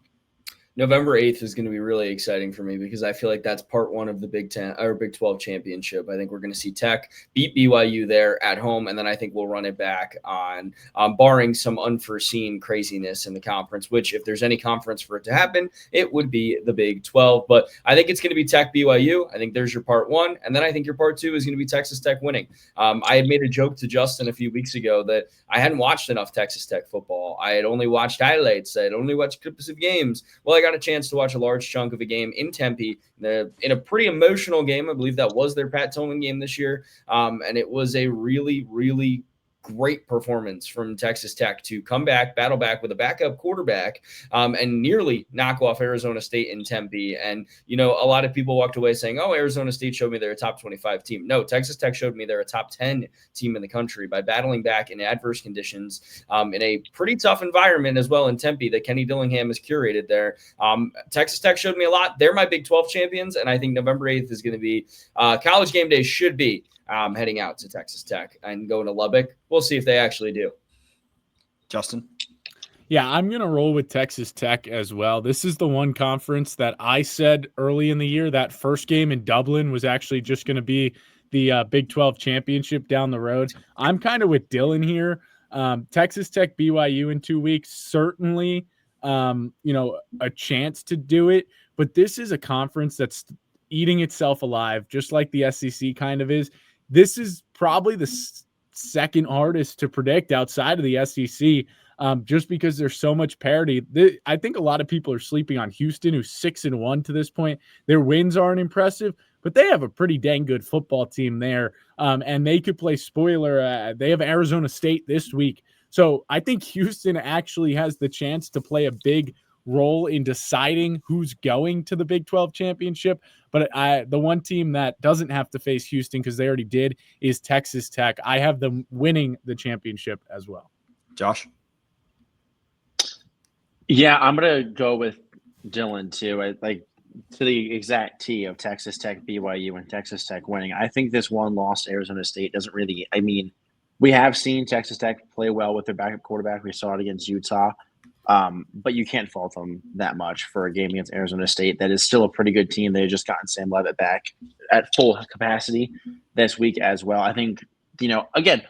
November 8th is going to be really exciting for me because I feel like that's part 1 of the Big 10 or Big 12 championship. I think we're going to see Tech beat BYU there at home, and then I think we'll run it back on barring some unforeseen craziness in the conference, which if there's any conference for it to happen, it would be the Big 12. But I think it's going to be Tech BYU. I think there's your part 1, and then I think your part 2 is going to be Texas Tech winning. I had made a joke to Justin a few weeks ago that I hadn't watched enough Texas Tech football. I had only watched highlights. I had only watched clips of games. Well, I got a chance to watch a large chunk of a game in Tempe in a pretty emotional game. I believe that was their Pat Tillman game this year. And it was a really, really great performance from Texas Tech to come back, battle back with a backup quarterback, and nearly knock off Arizona State in Tempe. And, a lot of people walked away saying, oh, Arizona State showed me they're a top 25 team. No, Texas Tech showed me they're a top 10 team in the country by battling back in adverse conditions in a pretty tough environment as well in Tempe that Kenny Dillingham has curated there. Texas Tech showed me a lot. They're my Big 12 champions, and I think November 8th is going to be College Game Day should be heading out to Texas Tech and going to Lubbock. We'll see if they actually do. Justin? Yeah, I'm going to roll with Texas Tech as well. This is the one conference that I said early in the year that first game in Dublin was actually just going to be the Big 12 championship down the road. I'm kind of with Dylan here. Texas Tech, BYU in 2 weeks, certainly, a chance to do it. But this is a conference that's eating itself alive, just like the SEC kind of is. This is probably the second hardest to predict outside of the SEC, just because there's so much parity. I think a lot of people are sleeping on Houston, who's 6-1 to this point. Their wins aren't impressive, but they have a pretty dang good football team there, and they could play spoiler. They have Arizona State this week. So I think Houston actually has the chance to play a big role in deciding who's going to the Big 12 championship. But the one team that doesn't have to face Houston because they already did is Texas Tech. I have them winning the championship as well. Josh? Yeah, I'm going to go with Dylan too. To the exact T of Texas Tech, BYU, and Texas Tech winning. I think this one loss to Arizona State doesn't really – we have seen Texas Tech play well with their backup quarterback. We saw it against Utah. But you can't fault them that much for a game against Arizona State. That is still a pretty good team. They had just gotten Sam Levitt back at full capacity this week as well. I think, again,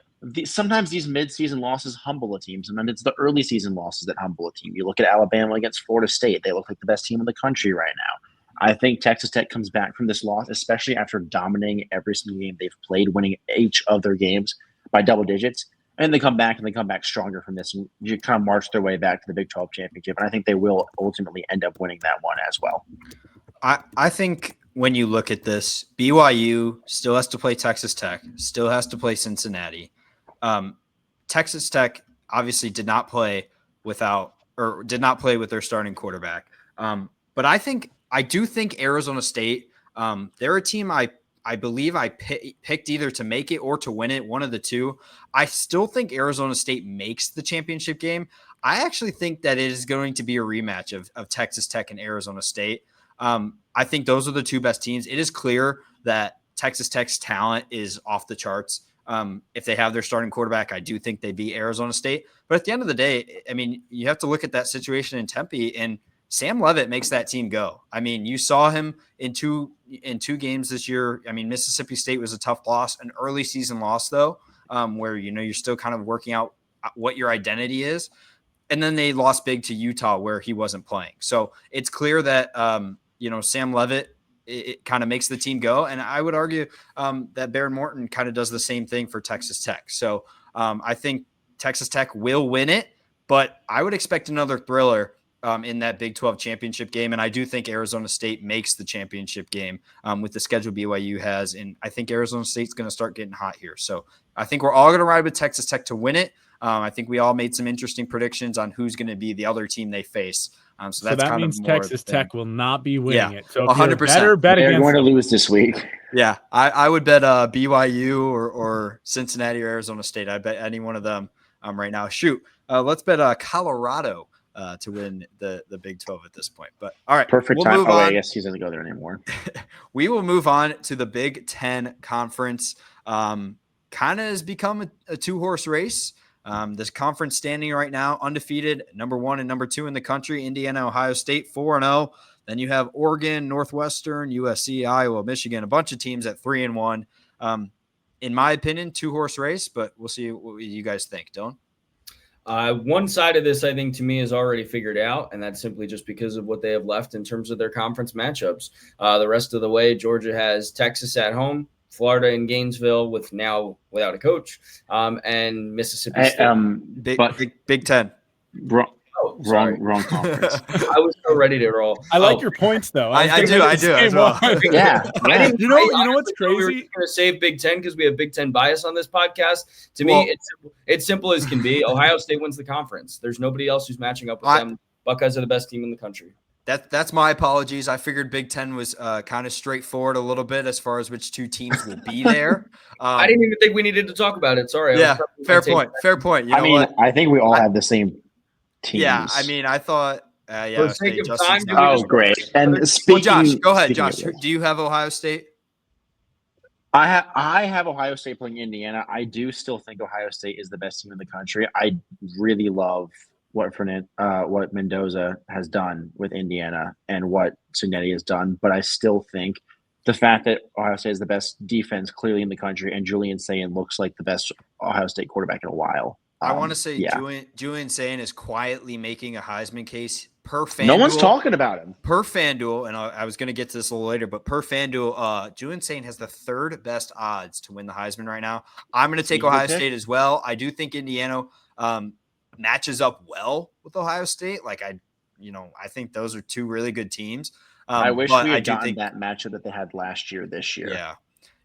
sometimes these mid-season losses humble a team. Sometimes it's the early season losses that humble a team. You look at Alabama against Florida State. They look like the best team in the country right now. I think Texas Tech comes back from this loss, especially after dominating every single game they've played, winning each of their games by double digits. And they come back stronger from this. And you kind of march their way back to the Big 12 championship. And I think they will ultimately end up winning that one as well. I think when you look at this, BYU still has to play Texas Tech, still has to play Cincinnati. Texas Tech obviously did not play with their starting quarterback. But I do think Arizona State, they're a team I believe I picked either to make it or to win it, one of the two. I still think Arizona State makes the championship game. I actually think that it is going to be a rematch of Texas Tech and Arizona State. I think those are the two best teams. It is clear that Texas Tech's talent is off the charts. If they have their starting quarterback, I do think they beat Arizona State. But at the end of the day, I mean, you have to look at that situation in Tempe, and Sam Leavitt makes that team go. I mean, you saw him in two games this year. I mean, Mississippi State was a tough loss, an early season loss though, where you're still kind of working out what your identity is. And then they lost big to Utah where he wasn't playing. So it's clear that Sam Leavitt it kind of makes the team go. And I would argue that Baron Morton kind of does the same thing for Texas Tech. So I think Texas Tech will win it, but I would expect another thriller in that Big 12 championship game. And I do think Arizona State makes the championship game with the schedule BYU has. And I think Arizona State's going to start getting hot here. So I think we're all going to ride with Texas Tech to win it. I think we all made some interesting predictions on who's going to be the other team they face. So that means Texas Tech will not be winning it. So 100%. They're going to lose this week. Yeah, I would bet BYU or Cincinnati or Arizona State. I bet any one of them right now. Shoot, let's bet Colorado to win the Big 12 at this point. But all right, perfect time. Oh, I guess he doesn't go there anymore. We will move on to the Big 10 conference. Kind of has become a two-horse race. This conference standing right now, undefeated, number 1 and number 2 in the country, Indiana, Ohio State, 4-0. Then you have Oregon, Northwestern, USC, Iowa, Michigan, a bunch of teams at 3-1. In my opinion, two-horse race, but we'll see what you guys think. Dylan? One side of this, I think, to me is already figured out, and that's simply just because of what they have left in terms of their conference matchups. The rest of the way, Georgia has Texas at home, Florida in Gainesville without a coach, and Mississippi State. Big 10. Wrong conference. I was so ready to roll. I like your points though. I do as well. Yeah. You know what's crazy? We were going to save Big 10 because we have Big 10 bias on this podcast. To me, it's simple as can be. Ohio State wins the conference. There's nobody else who's matching up with them. Buckeyes are the best team in the country. That's my apologies. I figured Big 10 was kind of straightforward a little bit as far as which two teams will be there. I didn't even think we needed to talk about it. Sorry. Yeah, fair point. Fair point. I think we all have the same teams. Yeah, I mean, I thought for sake of time, great. And speaking, Josh, go ahead, Josh. Do you have Ohio State? I have Ohio State playing Indiana. I do still think Ohio State is the best team in the country. I really love what Mendoza has done with Indiana and what Cignetti has done, but I still think the fact that Ohio State is the best defense clearly in the country and Julian Sayin looks like the best Ohio State quarterback in a while. I want to say Julian Sayin is quietly making a Heisman case per FanDuel. No one's talking about him. Per FanDuel, and I was going to get to this a little later, but per FanDuel, Julian Sayin has the third best odds to win the Heisman right now. I'm going to take Ohio State as well. I do think Indiana matches up well with Ohio State. I think those are two really good teams. I wish we had gotten that matchup that they had last year this year.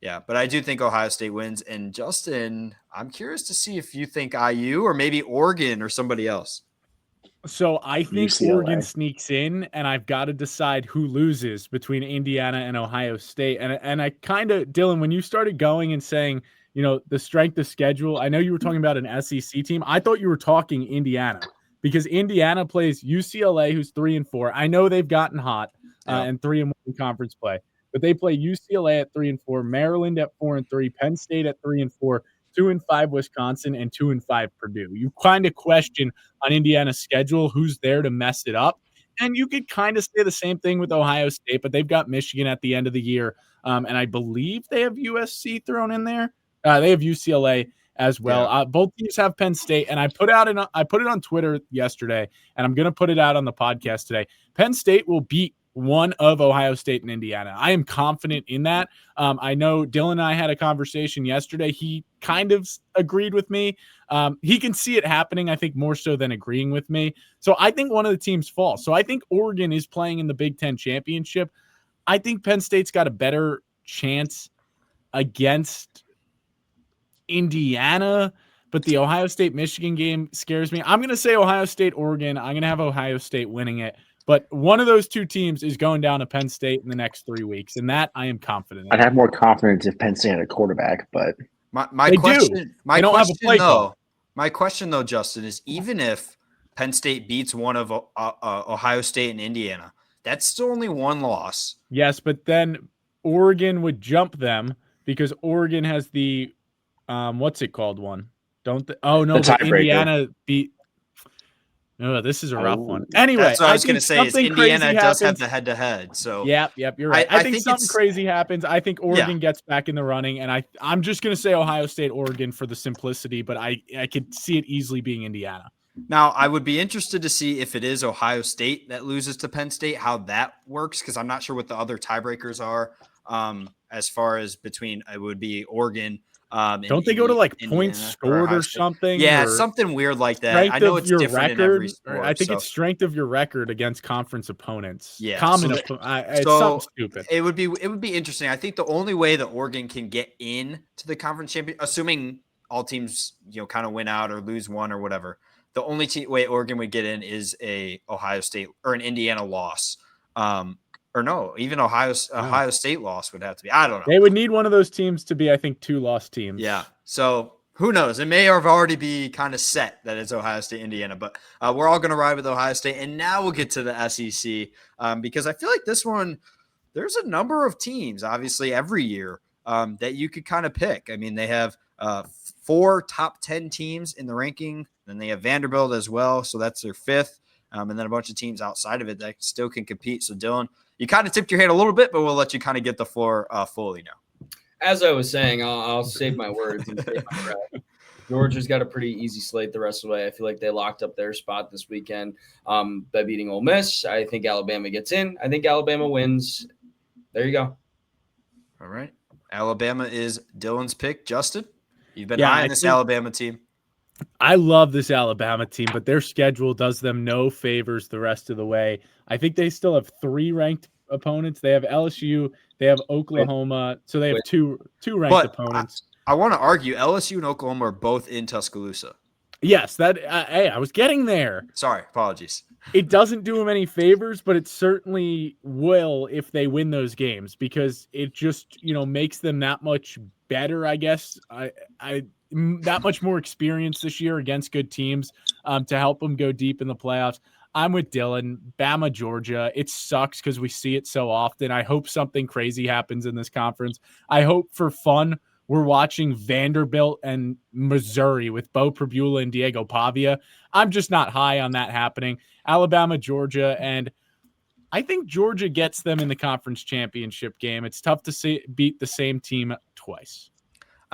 Yeah, but I do think Ohio State wins. And Justin, I'm curious to see if you think IU or maybe Oregon or somebody else. So I think UCLA. Oregon sneaks in, and I've got to decide who loses between Indiana and Ohio State. And I kind of, Dylan, when you started going and saying, the strength of schedule, I know you were talking about an SEC team. I thought you were talking Indiana because Indiana plays UCLA, who's 3-4. I know they've gotten hot and 3-1 in conference play. But they play UCLA at 3-4, Maryland at 4-3, Penn State at 3-4, 2-5 Wisconsin, and 2-5 Purdue. You kind of question on Indiana's schedule who's there to mess it up. And you could kind of say the same thing with Ohio State, but they've got Michigan at the end of the year. And I believe they have USC thrown in there. They have UCLA as well. Yeah. Both teams have Penn State, and I put it on Twitter yesterday, and I'm going to put it out on the podcast today. Penn State will beat one of Ohio State and Indiana. I am confident in that. I know Dylan and I had a conversation yesterday. He kind of agreed with me. He can see it happening, I think, more so than agreeing with me. So I think one of the teams falls. So I think Oregon is playing in the Big Ten championship. I think Penn State's got a better chance against Indiana, but the Ohio State-Michigan game scares me. I'm going to say Ohio State-Oregon. I'm going to have Ohio State winning it. But one of those two teams is going down to Penn State in the next 3 weeks, and that I am confident in. I'd have more confidence if Penn State had a quarterback, but my question though, Justin, is even if Penn State beats one of Ohio State and Indiana. That's still only one loss. Yes, but then Oregon would jump them because Oregon has the what's it called one? Oh no, The but tiebreaker. Indiana beat. Oh, this is a rough one. Oh. Anyway, That's what I was going to think say. Is something Indiana crazy does have happens. the head-to-head. So Yep, you're right. I think something it's crazy happens. I think Oregon gets back in the running, and I'm just going to say Ohio State, Oregon for the simplicity, but I could see it easily being Indiana. Now, I would be interested to see if it is Ohio State that loses to Penn State, how that works, because I'm not sure what the other tiebreakers are as far as between it would be Oregon. Don't they go to like Indiana, points scored or something? Yeah, or something weird like that. I know it's different record, in every sport. I think it's strength of your record against conference opponents. Yeah, it's something stupid. It would be interesting. I think the only way that Oregon can get in to the conference champion, assuming all teams kind of win out or lose one or whatever, the only way Oregon would get in is a Ohio State or an Indiana loss. Or no, even Ohio State loss would have to be. I don't know. They would need one of those teams to be, I think, 2 loss teams. Yeah. So who knows? It may have already be kind of set that it's Ohio State, Indiana, but we're all going to ride with Ohio State. And now we'll get to the SEC because I feel like this one, there's a number of teams, obviously, every year that you could kind of pick. I mean, they have 4 top 10 teams in the ranking. Then they have Vanderbilt as well. So that's their 5th. And then a bunch of teams outside of it that still can compete. So, Dylan, you kind of tipped your hand a little bit, but we'll let you kind of get the floor fully now. As I was saying, I'll save my words and save my breath. Georgia's got a pretty easy slate the rest of the way. I feel like they locked up their spot this weekend by beating Ole Miss. I think Alabama gets in. I think Alabama wins. There you go. All right. Alabama is Dylan's pick. Justin, you've been high on this Alabama team. I love this Alabama team, but their schedule does them no favors the rest of the way. I think they still have 3 ranked opponents. They have LSU, they have Oklahoma, so they have two ranked opponents. I want to argue LSU and Oklahoma are both in Tuscaloosa. Yes, I was getting there. Sorry, apologies. It doesn't do them any favors, but it certainly will if they win those games because it just makes them that much better. I guess that much more experience this year against good teams to help them go deep in the playoffs. I'm with Dylan. Bama, Georgia. It sucks because we see it so often. I hope something crazy happens in this conference. I hope for fun we're watching Vanderbilt and Missouri with Bo Prabula and Diego Pavia. I'm just not high on that happening. Alabama, Georgia, and I think Georgia gets them in the conference championship game. It's tough to beat the same team twice.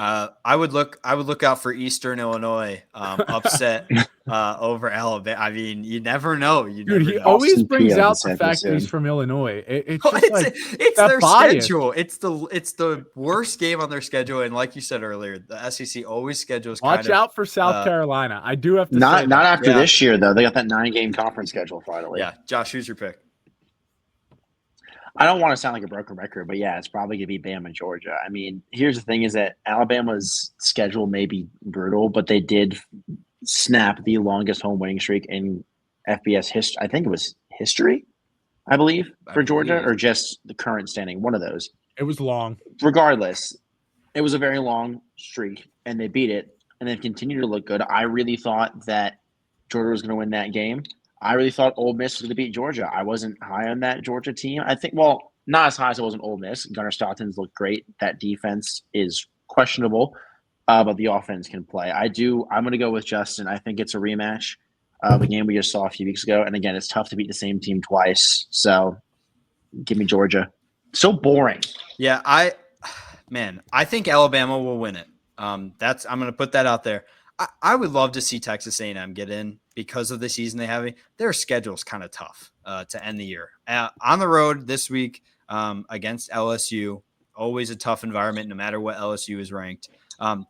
I would look out for Eastern Illinois upset over Alabama. I mean, you never know. He always brings out the fact that he's from Illinois. It's their bias. schedule. It's the worst game on their schedule. And like you said earlier, the SEC always schedules. Watch out for South Carolina. I do have to not say not after this year though. They got that 9-game conference schedule finally. Yeah, Josh, who's your pick? I don't want to sound like a broken record, but yeah, it's probably going to be Bama, Georgia. I mean, here's the thing is that Alabama's schedule may be brutal, but they did snap the longest home winning streak in FBS history. I think it was history, I believe, for Georgia, or just the current standing, one of those. It was long. Regardless, it was a very long streak, and they beat it, and then continued to look good. I really thought that Georgia was going to win that game. I really thought Ole Miss was going to beat Georgia. I wasn't high on that Georgia team. I think, well, not as high as I was on Ole Miss. Gunnar Stockton's looked great. That defense is questionable, but the offense can play. I'm going to go with Justin. I think it's a rematch of a game we just saw a few weeks ago. And again, it's tough to beat the same team twice. So give me Georgia. So boring. Yeah, I think Alabama will win it. I'm going to put that out there. I would love to see Texas A&M get in because of the season they have. Their schedule's kind of tough to end the year. On the road this week against LSU, always a tough environment no matter what LSU is ranked.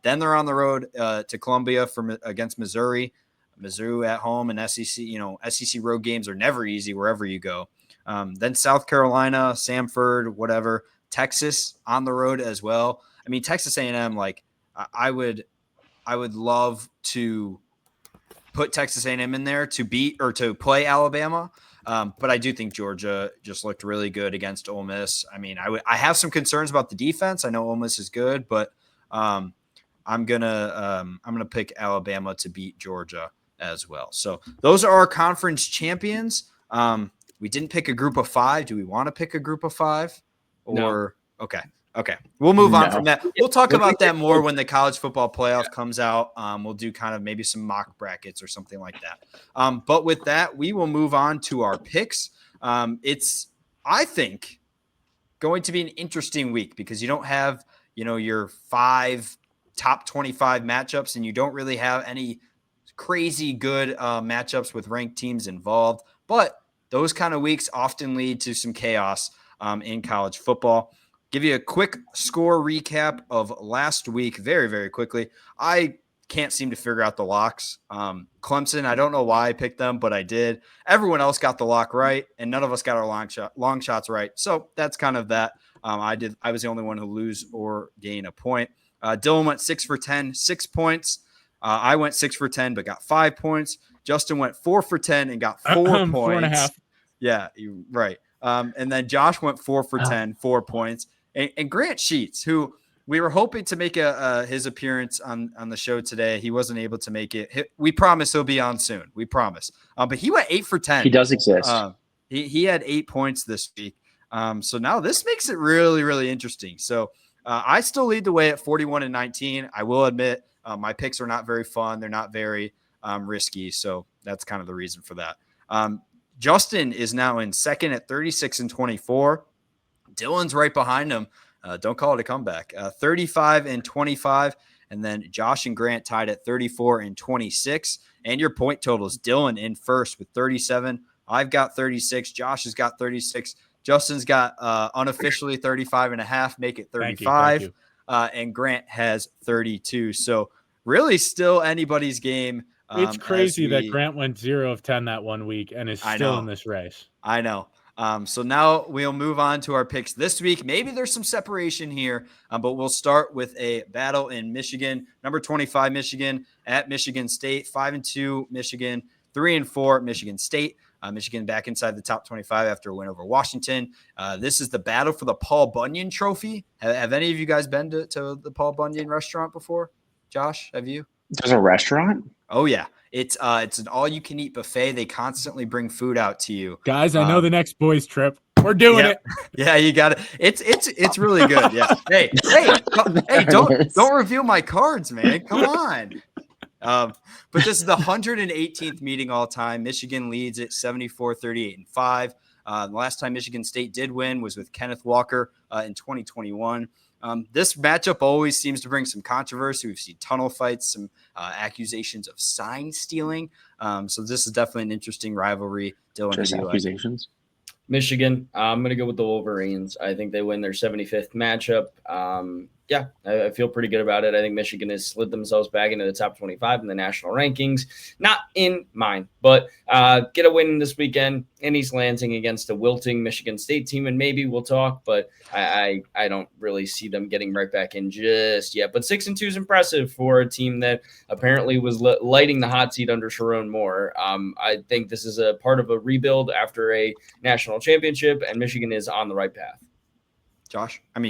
Then they're on the road to Columbia against Missouri. Mizzou at home, and SEC. SEC road games are never easy wherever you go. Then South Carolina, Samford, whatever. Texas on the road as well. I mean, Texas A&M, like I would love to put Texas A&M in there to beat or to play Alabama. But I do think Georgia just looked really good against Ole Miss. I mean, I have some concerns about the defense. I know Ole Miss is good, but I'm gonna pick Alabama to beat Georgia. as well. So those are our conference champions. We didn't pick a group of 5. Do we want to pick a group of 5? Or No. Okay. We'll move on No. from that. We'll talk about that more when the college football playoff comes out. We'll do kind of maybe some mock brackets or something like that. But with that, we will move on to our picks. It's, I think, going to be an interesting week because you don't have, your 5 top 25 matchups, and you don't really have any crazy good matchups with ranked teams involved. But those kind of weeks often lead to some chaos in college football. Give you a quick score recap of last week very, very quickly. I can't seem to figure out the locks. Clemson, I don't know why I picked them, but I did. Everyone else got the lock right, and none of us got our long shots right. So that's kind of that. I was the only one who lose or gain a point. Dylan went 6 for 10, 6 points. I went 6 for 10, but got 5 points. Justin went 4 for 10 and got 4 points. 4.5. Yeah, you're right. And then Josh went 4 for 10, 4 points. And Grant Sheets, who we were hoping to make his appearance on the show today. He wasn't able to make it. We promise he'll be on soon. We promise. But he went 8 for 10. He does exist. He had 8 points this week. So now this makes it really, really interesting. So I still lead the way at 41-19. I will admit my picks are not very fun. They're not very risky. So that's kind of the reason for that. Justin is now in second at 36-24. Dylan's right behind him. Don't call it a comeback. 35-25. And then Josh and Grant tied at 34-26. And your point totals, Dylan in first with 37. I've got 36. Josh has got 36. Justin's got unofficially 35.5, make it 35. Thank you. And Grant has 32. So really still anybody's game. It's crazy that Grant went 0 of 10 that one week and is still in this race. I know. So now we'll move on to our picks this week. Maybe there's some separation here, but we'll start with a battle in Michigan. Number 25, Michigan at Michigan State. 5-2, Michigan. 3-4, Michigan State. Michigan back inside the top 25 after a win over Washington. This is the battle for the Paul Bunyan Trophy. Have any of you guys been to the Paul Bunyan restaurant before? Josh, have you? There's a restaurant? Oh, yeah. It's an all-you-can-eat buffet. They constantly bring food out to you. Guys, I know the next boys trip. We're doing it. Yeah, you got it. It's really good. Yeah. Hey, don't reveal my cards, man. Come on. But this is the 118th meeting all time. Michigan leads it 74-38-5. The last time Michigan State did win was with Kenneth Walker in 2021. This matchup always seems to bring some controversy. We've seen tunnel fights, some accusations of sign stealing. So this is definitely an interesting rivalry. Dylan, Just accusations. Michigan, I'm going to go with the Wolverines. I think they win their 75th matchup. I feel pretty good about it. I think Michigan has slid themselves back into the top 25 in the national rankings. Not in mine, but get a win this weekend in East Lansing against a wilting Michigan State team, and maybe we'll talk, but I don't really see them getting right back in just yet. But 6-2 is impressive for a team that apparently was lighting the hot seat under Sharon Moore. I think this is a part of a rebuild after a national championship, and Michigan is on the right path.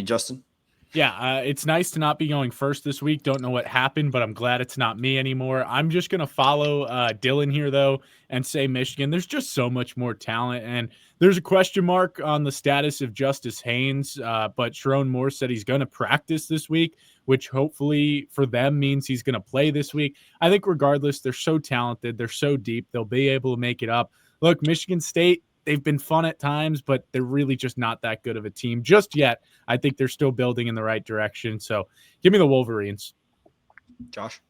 Justin? Yeah, it's nice to not be going first this week. Don't know what happened, but I'm glad it's not me anymore. I'm just going to follow Dylan here, though, and say Michigan. There's just so much more talent, and there's a question mark on the status of Justice Haynes, but Sharon Moore said he's going to practice this week, which hopefully for them means he's going to play this week. I think regardless, they're so talented. They're so deep. They'll be able to make it up. Look, Michigan State, they've been fun at times, but they're really just not that good of a team just yet. I think they're still building in the right direction. So give me the Wolverines. Josh?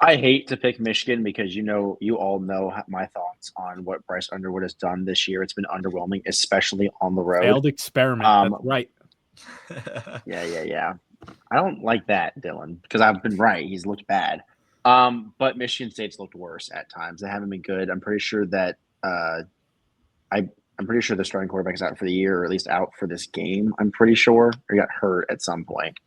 I hate to pick Michigan because you all know my thoughts on what Bryce Underwood has done this year. It's been underwhelming, especially on the road. Failed experiment. That's right. Yeah. I don't like that, Dylan, because I've been right. He's looked bad. But Michigan State's looked worse at times. They haven't been good. I'm pretty sure that I'm pretty sure the starting quarterback is out for the year, or at least out for this game. I'm pretty sure, or he got hurt at some point.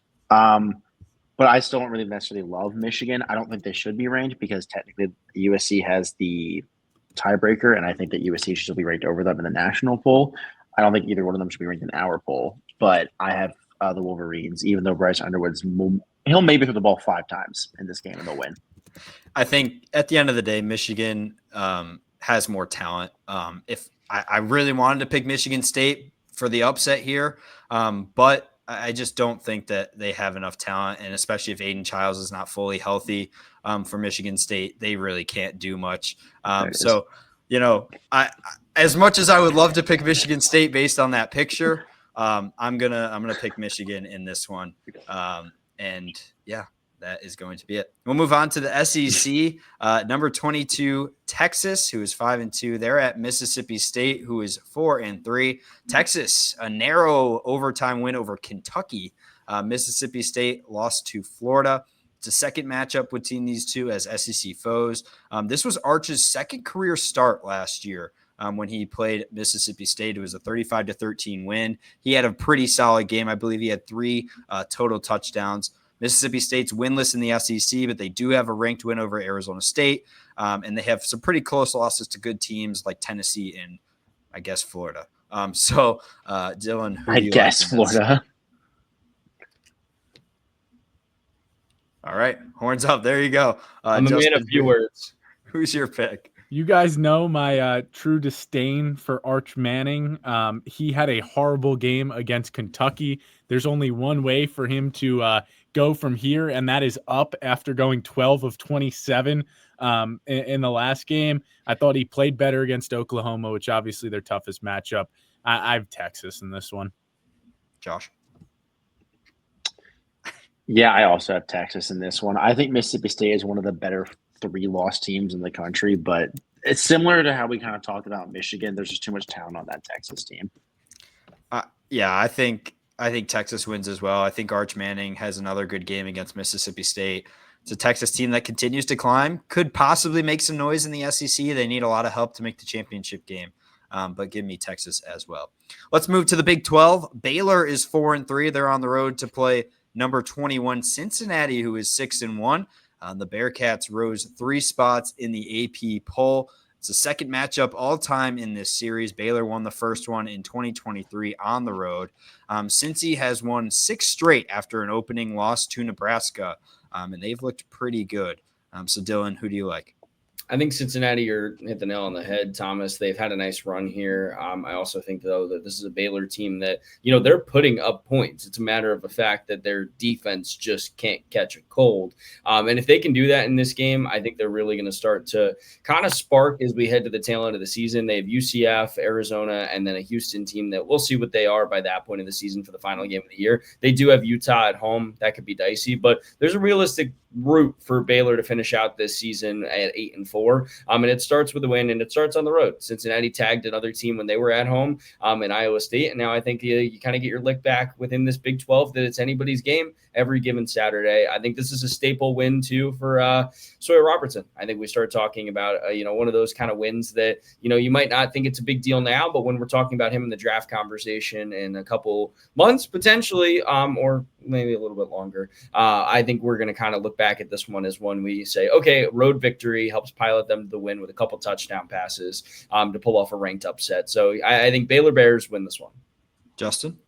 But I still don't really necessarily love Michigan. I don't think they should be ranked because technically USC has the tiebreaker, and I think that USC should still be ranked over them in the national poll. I don't think either one of them should be ranked in our poll. But I have the Wolverines, even though Bryce Underwood's he'll maybe throw the ball 5 times in this game and they'll win. I think at the end of the day, Michigan has more talent. If I really wanted to pick Michigan State for the upset here, but I just don't think that they have enough talent, and especially if Aiden Childs is not fully healthy for Michigan State, they really can't do much. So, I as much as I would love to pick Michigan State based on that picture, I'm gonna pick Michigan in this one, and yeah. That is going to be it. We'll move on to the SEC. Number 22, Texas, who is 5-2. They're at Mississippi State, who is 4-3. Texas, a narrow overtime win over Kentucky. Mississippi State lost to Florida. It's a second matchup between these two as SEC foes. This was Arch's second career start last year. When he played Mississippi State, it was a 35-13 win. He had a pretty solid game. I believe he had 3 total touchdowns. Mississippi State's winless in the SEC, but they do have a ranked win over Arizona State, and they have some pretty close losses to good teams like Tennessee and, I guess, Florida. Dylan, who do you like Florida. All right, horns up. There you go. I'm a man of few words. Who's your pick? You guys know my true disdain for Arch Manning. He had a horrible game against Kentucky. There's only one way for him to go from here, and that is up after going 12 of 27 in the last game. I thought he played better against Oklahoma, which obviously their toughest matchup. I have Texas in this one. Josh? Yeah, I also have Texas in this one. I think Mississippi State is one of the better 3-loss teams in the country, but it's similar to how we kind of talked about Michigan. There's just too much talent on that Texas team. Yeah, I think Texas wins as well. I think Arch Manning has another good game against Mississippi State. It's a Texas team that continues to climb, could possibly make some noise in the SEC. They need a lot of help to make the championship game, but give me Texas as well. Let's move to the Big 12. Baylor is 4-3. They're on the road to play number 21 Cincinnati, who is 6-1. The Bearcats rose 3 spots in the AP poll. It's the second matchup all time in this series. Baylor won the first one in 2023 on the road. Cincy has won 6 straight after an opening loss to Nebraska, and they've looked pretty good. So, Dylan, who do you like? I think Cincinnati hit the nail on the head, Thomas. They've had a nice run here. I also think, though, that this is a Baylor team that, they're putting up points. It's a matter of the fact that their defense just can't catch a cold. And if they can do that in this game, I think they're really going to start to kind of spark as we head to the tail end of the season. They have UCF, Arizona, and then a Houston team that we'll see what they are by that point in the season for the final game of the year. They do have Utah at home. That could be dicey, but there's a realistic route for Baylor to finish out this season at 8-4. And it starts with a win, and it starts on the road. Cincinnati tagged another team when they were at home in Iowa State. And now I think you kind of get your lick back within this Big 12 that it's anybody's game every given Saturday. I think this is a staple win too for Sawyer Robertson. I think we start talking about, one of those kind of wins that, you might not think it's a big deal now, but when we're talking about him in the draft conversation in a couple months, potentially, or maybe a little bit longer, I think we're going to kind of look back at this one as one we say, okay, road victory helps pilot them to the win with a couple touchdown passes to pull off a ranked upset. So I think Baylor Bears win this one. Justin?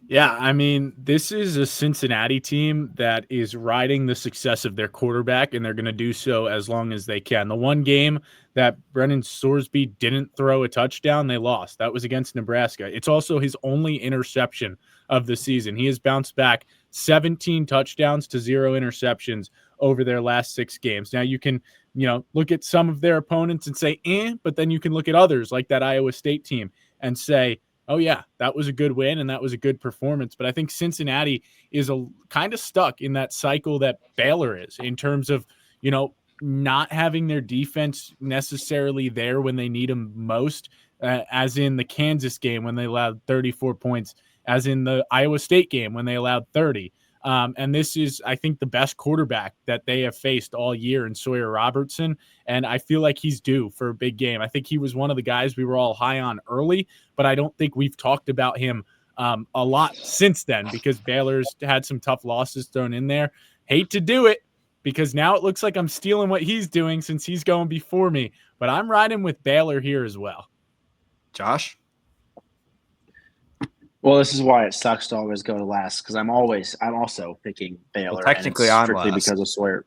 Yeah, I mean, this is a Cincinnati team that is riding the success of their quarterback, and they're going to do so as long as they can. The one game that Brennan Sorsby didn't throw a touchdown, they lost. That was against Nebraska. It's also his only interception of the season. He has bounced back 17 touchdowns to 0 interceptions over their last 6 games. Now you can, look at some of their opponents and say, but then you can look at others like that Iowa State team and say, oh yeah, that was a good win and that was a good performance. But I think Cincinnati is kind of stuck in that cycle that Baylor is in terms of, not having their defense necessarily there when they need them most, as in the Kansas game when they allowed 34 points, as in the Iowa State game when they allowed 30. And this is, I think, the best quarterback that they have faced all year in Sawyer Robertson. And I feel like he's due for a big game. I think he was one of the guys we were all high on early, but I don't think we've talked about him a lot since then because Baylor's had some tough losses thrown in there. Hate to do it because now it looks like I'm stealing what he's doing since he's going before me, but I'm riding with Baylor here as well. Josh? Well, this is why it sucks to always go to last because I'm also picking Baylor. Well, technically, and it's I'm strictly last. because of Sawyer.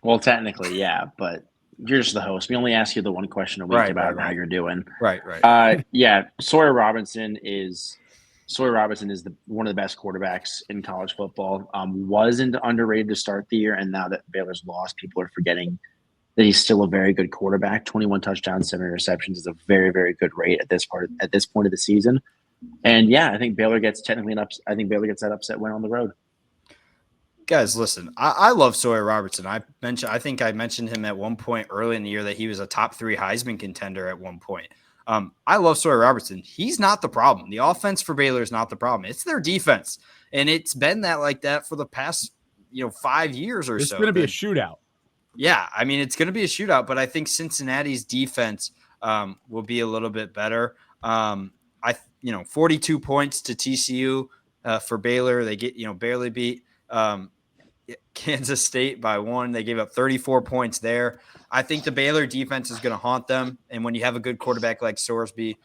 Well, technically, yeah, but you're just the host. We only ask you the one question a week Right, about right, how right. you're doing. Right. Yeah, Sawyer Robinson is one of the best quarterbacks in college football. Wasn't underrated to start the year, and now that Baylor's lost, people are forgetting that he's still a very good quarterback. 21 touchdowns, 7 interceptions is a very, very good rate at this point of the season. And yeah, I think Baylor gets that upset win on the road. Guys, listen, I love Sawyer Robertson. I think I mentioned him at one point early in the year that he was a top 3 Heisman contender at one point. I love Sawyer Robertson. He's not the problem. The offense for Baylor is not the problem. It's their defense. And it's been like that for the past, 5 years or so. It's going to be a shootout. Yeah, I mean, it's going to be a shootout, but I think Cincinnati's defense will be a little bit better. 42 points to TCU for Baylor. They get, barely beat Kansas State by 1. They gave up 34 points there. I think the Baylor defense is going to haunt them. And when you have a good quarterback like Sorsby,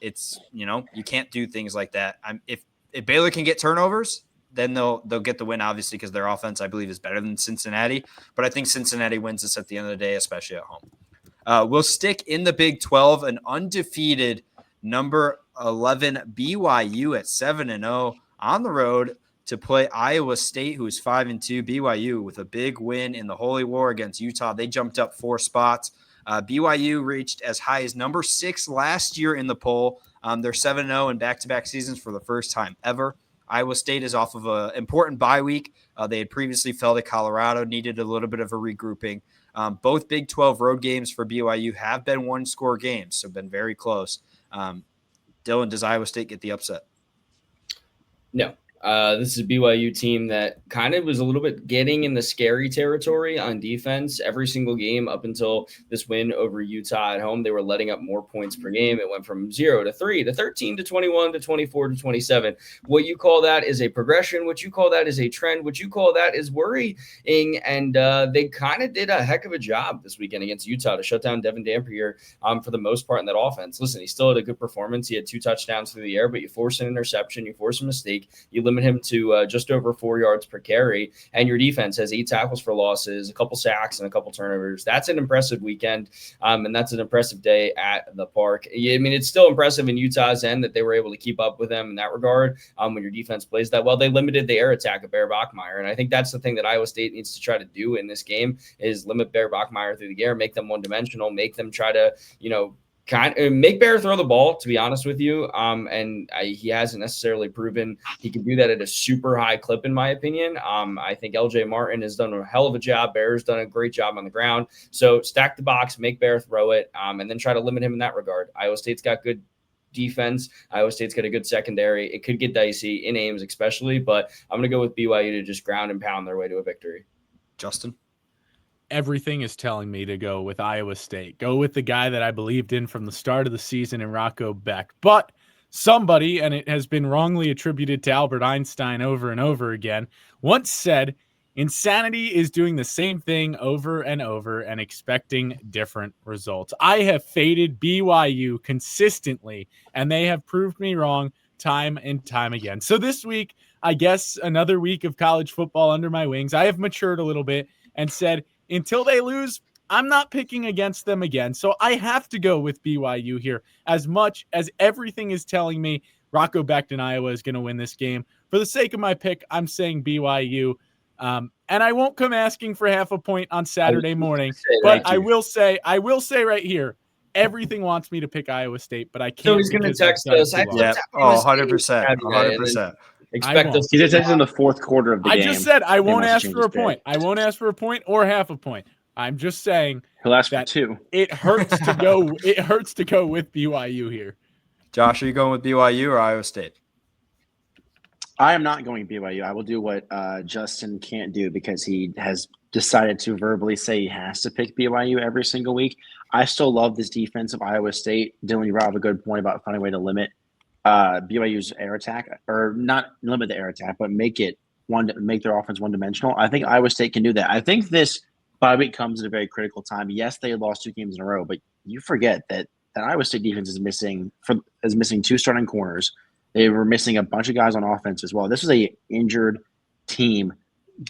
it's, you can't do things like that. If Baylor can get turnovers, then they'll get the win, obviously, because their offense, I believe, is better than Cincinnati. But I think Cincinnati wins this at the end of the day, especially at home. We'll stick in the Big 12, an undefeated number 11 BYU at 7-0 on the road to play Iowa State, who is 5-2. BYU with a big win in the Holy War against Utah. They jumped up 4 spots. BYU reached as high as number 6 last year in the poll. They're 7-0 in back-to-back seasons for the first time ever. Iowa State is off of an important bye week. They had previously fell to Colorado, needed a little bit of a regrouping. Both Big 12 road games for BYU have been one-score games, so been very close. Dylan, does Iowa State get the upset? No. This is a BYU team that kind of was a little bit getting in the scary territory on defense every single game up until this win over Utah at home. They were letting up more points per game. It went from 0 to 3 to 13 to 21 to 24 to 27. What you call that is a progression. What you call that is a trend. What you call that is worrying. And they kind of did a heck of a job this weekend against Utah to shut down Devin Dampier for the most part in that offense. Listen, he still had a good performance. He had 2 touchdowns through the air, but you force an interception, you force a mistake, you limit him to just over 4 yards per carry, and your defense has 8 tackles for losses, a couple sacks, and a couple turnovers. That's an impressive weekend, and that's an impressive day at the park. I mean, it's still impressive in Utah's end that they were able to keep up with them in that regard. When your defense plays that well, they limited the air attack of Bear Bachmeier, and I think that's the thing that Iowa State needs to try to do in this game is limit Bear Bachmeier through the air, make them one-dimensional, make them try to, make Bear throw the ball, to be honest with you. He hasn't necessarily proven he can do that at a super high clip, in my opinion. I think LJ Martin has done a hell of a job. Bear's done a great job on the ground. So stack the box, make Bear throw it, and then try to limit him in that regard. Iowa State's got good defense. Iowa State's got a good secondary. It could get dicey in Ames especially, but I'm going to go with BYU to just ground and pound their way to a victory. Justin? Everything is telling me to go with Iowa State. Go with the guy that I believed in from the start of the season in Rocco Beck. But somebody, and it has been wrongly attributed to Albert Einstein over and over again, once said, insanity is doing the same thing over and over and expecting different results. I have faded BYU consistently, and they have proved me wrong time and time again. So this week, I guess another week of college football under my wings, I have matured a little bit and said, until they lose, I'm not picking against them again. So I have to go with BYU here. As much as everything is telling me Rocco Beckton, Iowa is going to win this game, for the sake of my pick, I'm saying BYU. And I won't come asking for half a point on Saturday morning, but I will say right here, everything wants me to pick Iowa State, but I can't. So he's going to text us. Yeah. Oh, 100%. 100%. Expect us. He's texting in the fourth quarter of the game. I just said I won't ask for a point. I won't ask for a point or half a point. I'm just saying he'll ask for 2. It hurts to go. It hurts to go with BYU here. Josh, are you going with BYU or Iowa State? I am not going BYU. I will do what Justin can't do because he has decided to verbally say he has to pick BYU every single week. I still love this defense of Iowa State. Dylan, you brought up a good point about finding a way to limit BYU's air attack, or not limit the air attack, but make their offense one-dimensional. I think Iowa State can do that. I think this bye week comes at a very critical time. Yes, they lost 2 games in a row, but you forget that Iowa State defense is missing 2 starting corners. They were missing a bunch of guys on offense as well. This was a injured team.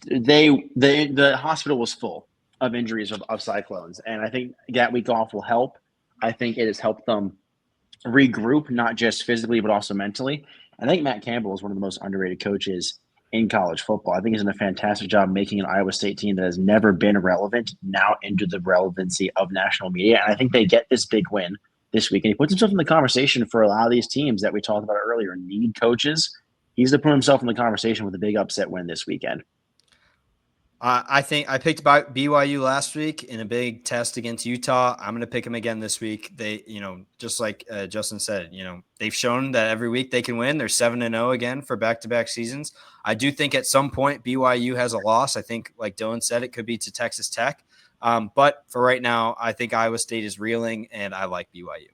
The hospital was full of injuries of Cyclones. And I think that week off will help. I think it has helped them regroup, not just physically, but also mentally. I think Matt Campbell is one of the most underrated coaches in college football. I think he's done a fantastic job making an Iowa State team that has never been relevant now into the relevancy of national media. And I think they get this big win this week. And he puts himself in the conversation for a lot of these teams that we talked about earlier need coaches. He's to put himself in the conversation with a big upset win this weekend. I think I picked BYU last week in a big test against Utah. I'm going to pick them again this week. They, just like Justin said, they've shown that every week they can win. They're 7-0 again for back-to-back seasons. I do think at some point BYU has a loss. I think, like Dylan said, it could be to Texas Tech. But for right now, I think Iowa State is reeling, and I like BYU.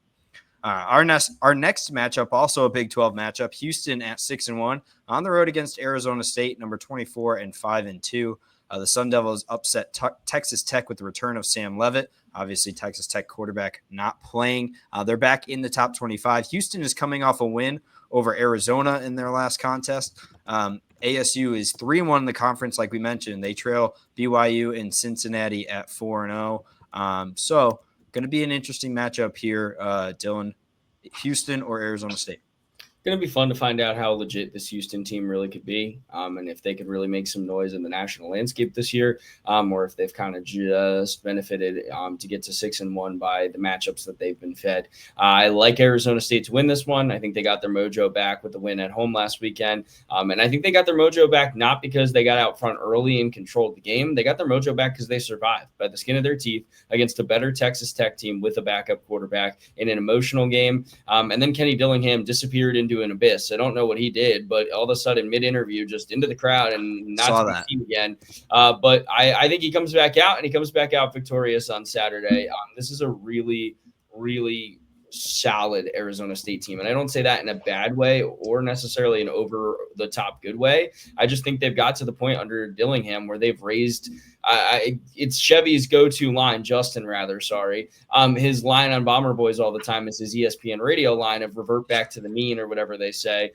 Our next matchup, also a Big 12 matchup, Houston at 6-1 on the road against Arizona State, number 24 and 5-2. The Sun Devils upset Texas Tech with the return of Sam Leavitt. Obviously, Texas Tech quarterback not playing. They're back in the top 25. Houston is coming off a win over Arizona in their last contest. ASU is 3-1 in the conference, like we mentioned. They trail BYU and Cincinnati at 4-0. So going to be an interesting matchup here, Dylan. Houston or Arizona State? Going to be fun to find out how legit this Houston team really could be, and if they could really make some noise in the national landscape this year, or if they've kind of just benefited to get to 6-1 by the matchups that they've been fed. I like Arizona State to win this one. I think they got their mojo back with the win at home last weekend, and I think they got their mojo back not because they got out front early and controlled the game. They got their mojo back because they survived by the skin of their teeth against a better Texas Tech team with a backup quarterback in an emotional game, and then Kenny Dillingham disappeared into an abyss. I don't know what he did, but all of a sudden mid-interview just into the crowd and not to be seen again. But I think he comes back out, and he comes back out victorious on Saturday. This is a really, really solid Arizona State team. And I don't say that in a bad way or necessarily an over the top good way. I just think they've got to the point under Dillingham where they've raised it's Chevy's go-to line, Justin rather, sorry. His line on Bomber Boys all the time is his ESPN radio line of revert back to the mean or whatever they say.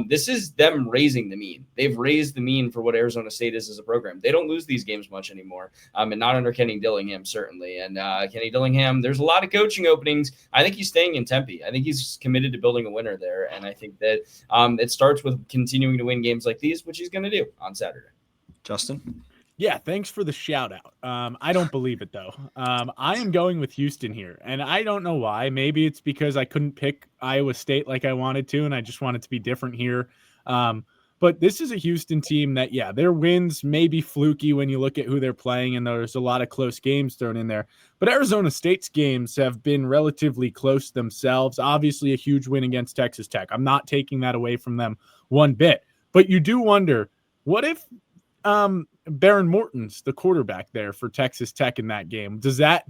This is them raising the mean. They've raised the mean for what Arizona State is as a program. They don't lose these games much anymore, and not under Kenny Dillingham, certainly. And Kenny Dillingham, there's a lot of coaching openings. I think he's staying in Tempe. I think he's committed to building a winner there, and I think that it starts with continuing to win games like these, which he's going to do on Saturday. Justin? Yeah, thanks for the shout out. I don't believe it, though. I am going with Houston here, and I don't know why. Maybe it's because I couldn't pick Iowa State like I wanted to, and I just wanted to be different here. But this is a Houston team that, yeah, their wins may be fluky when you look at who they're playing, and there's a lot of close games thrown in there. But Arizona State's games have been relatively close themselves. Obviously, a huge win against Texas Tech. I'm not taking that away from them one bit. But you do wonder, what if Baron Morton's the quarterback there for Texas Tech in that game? Does that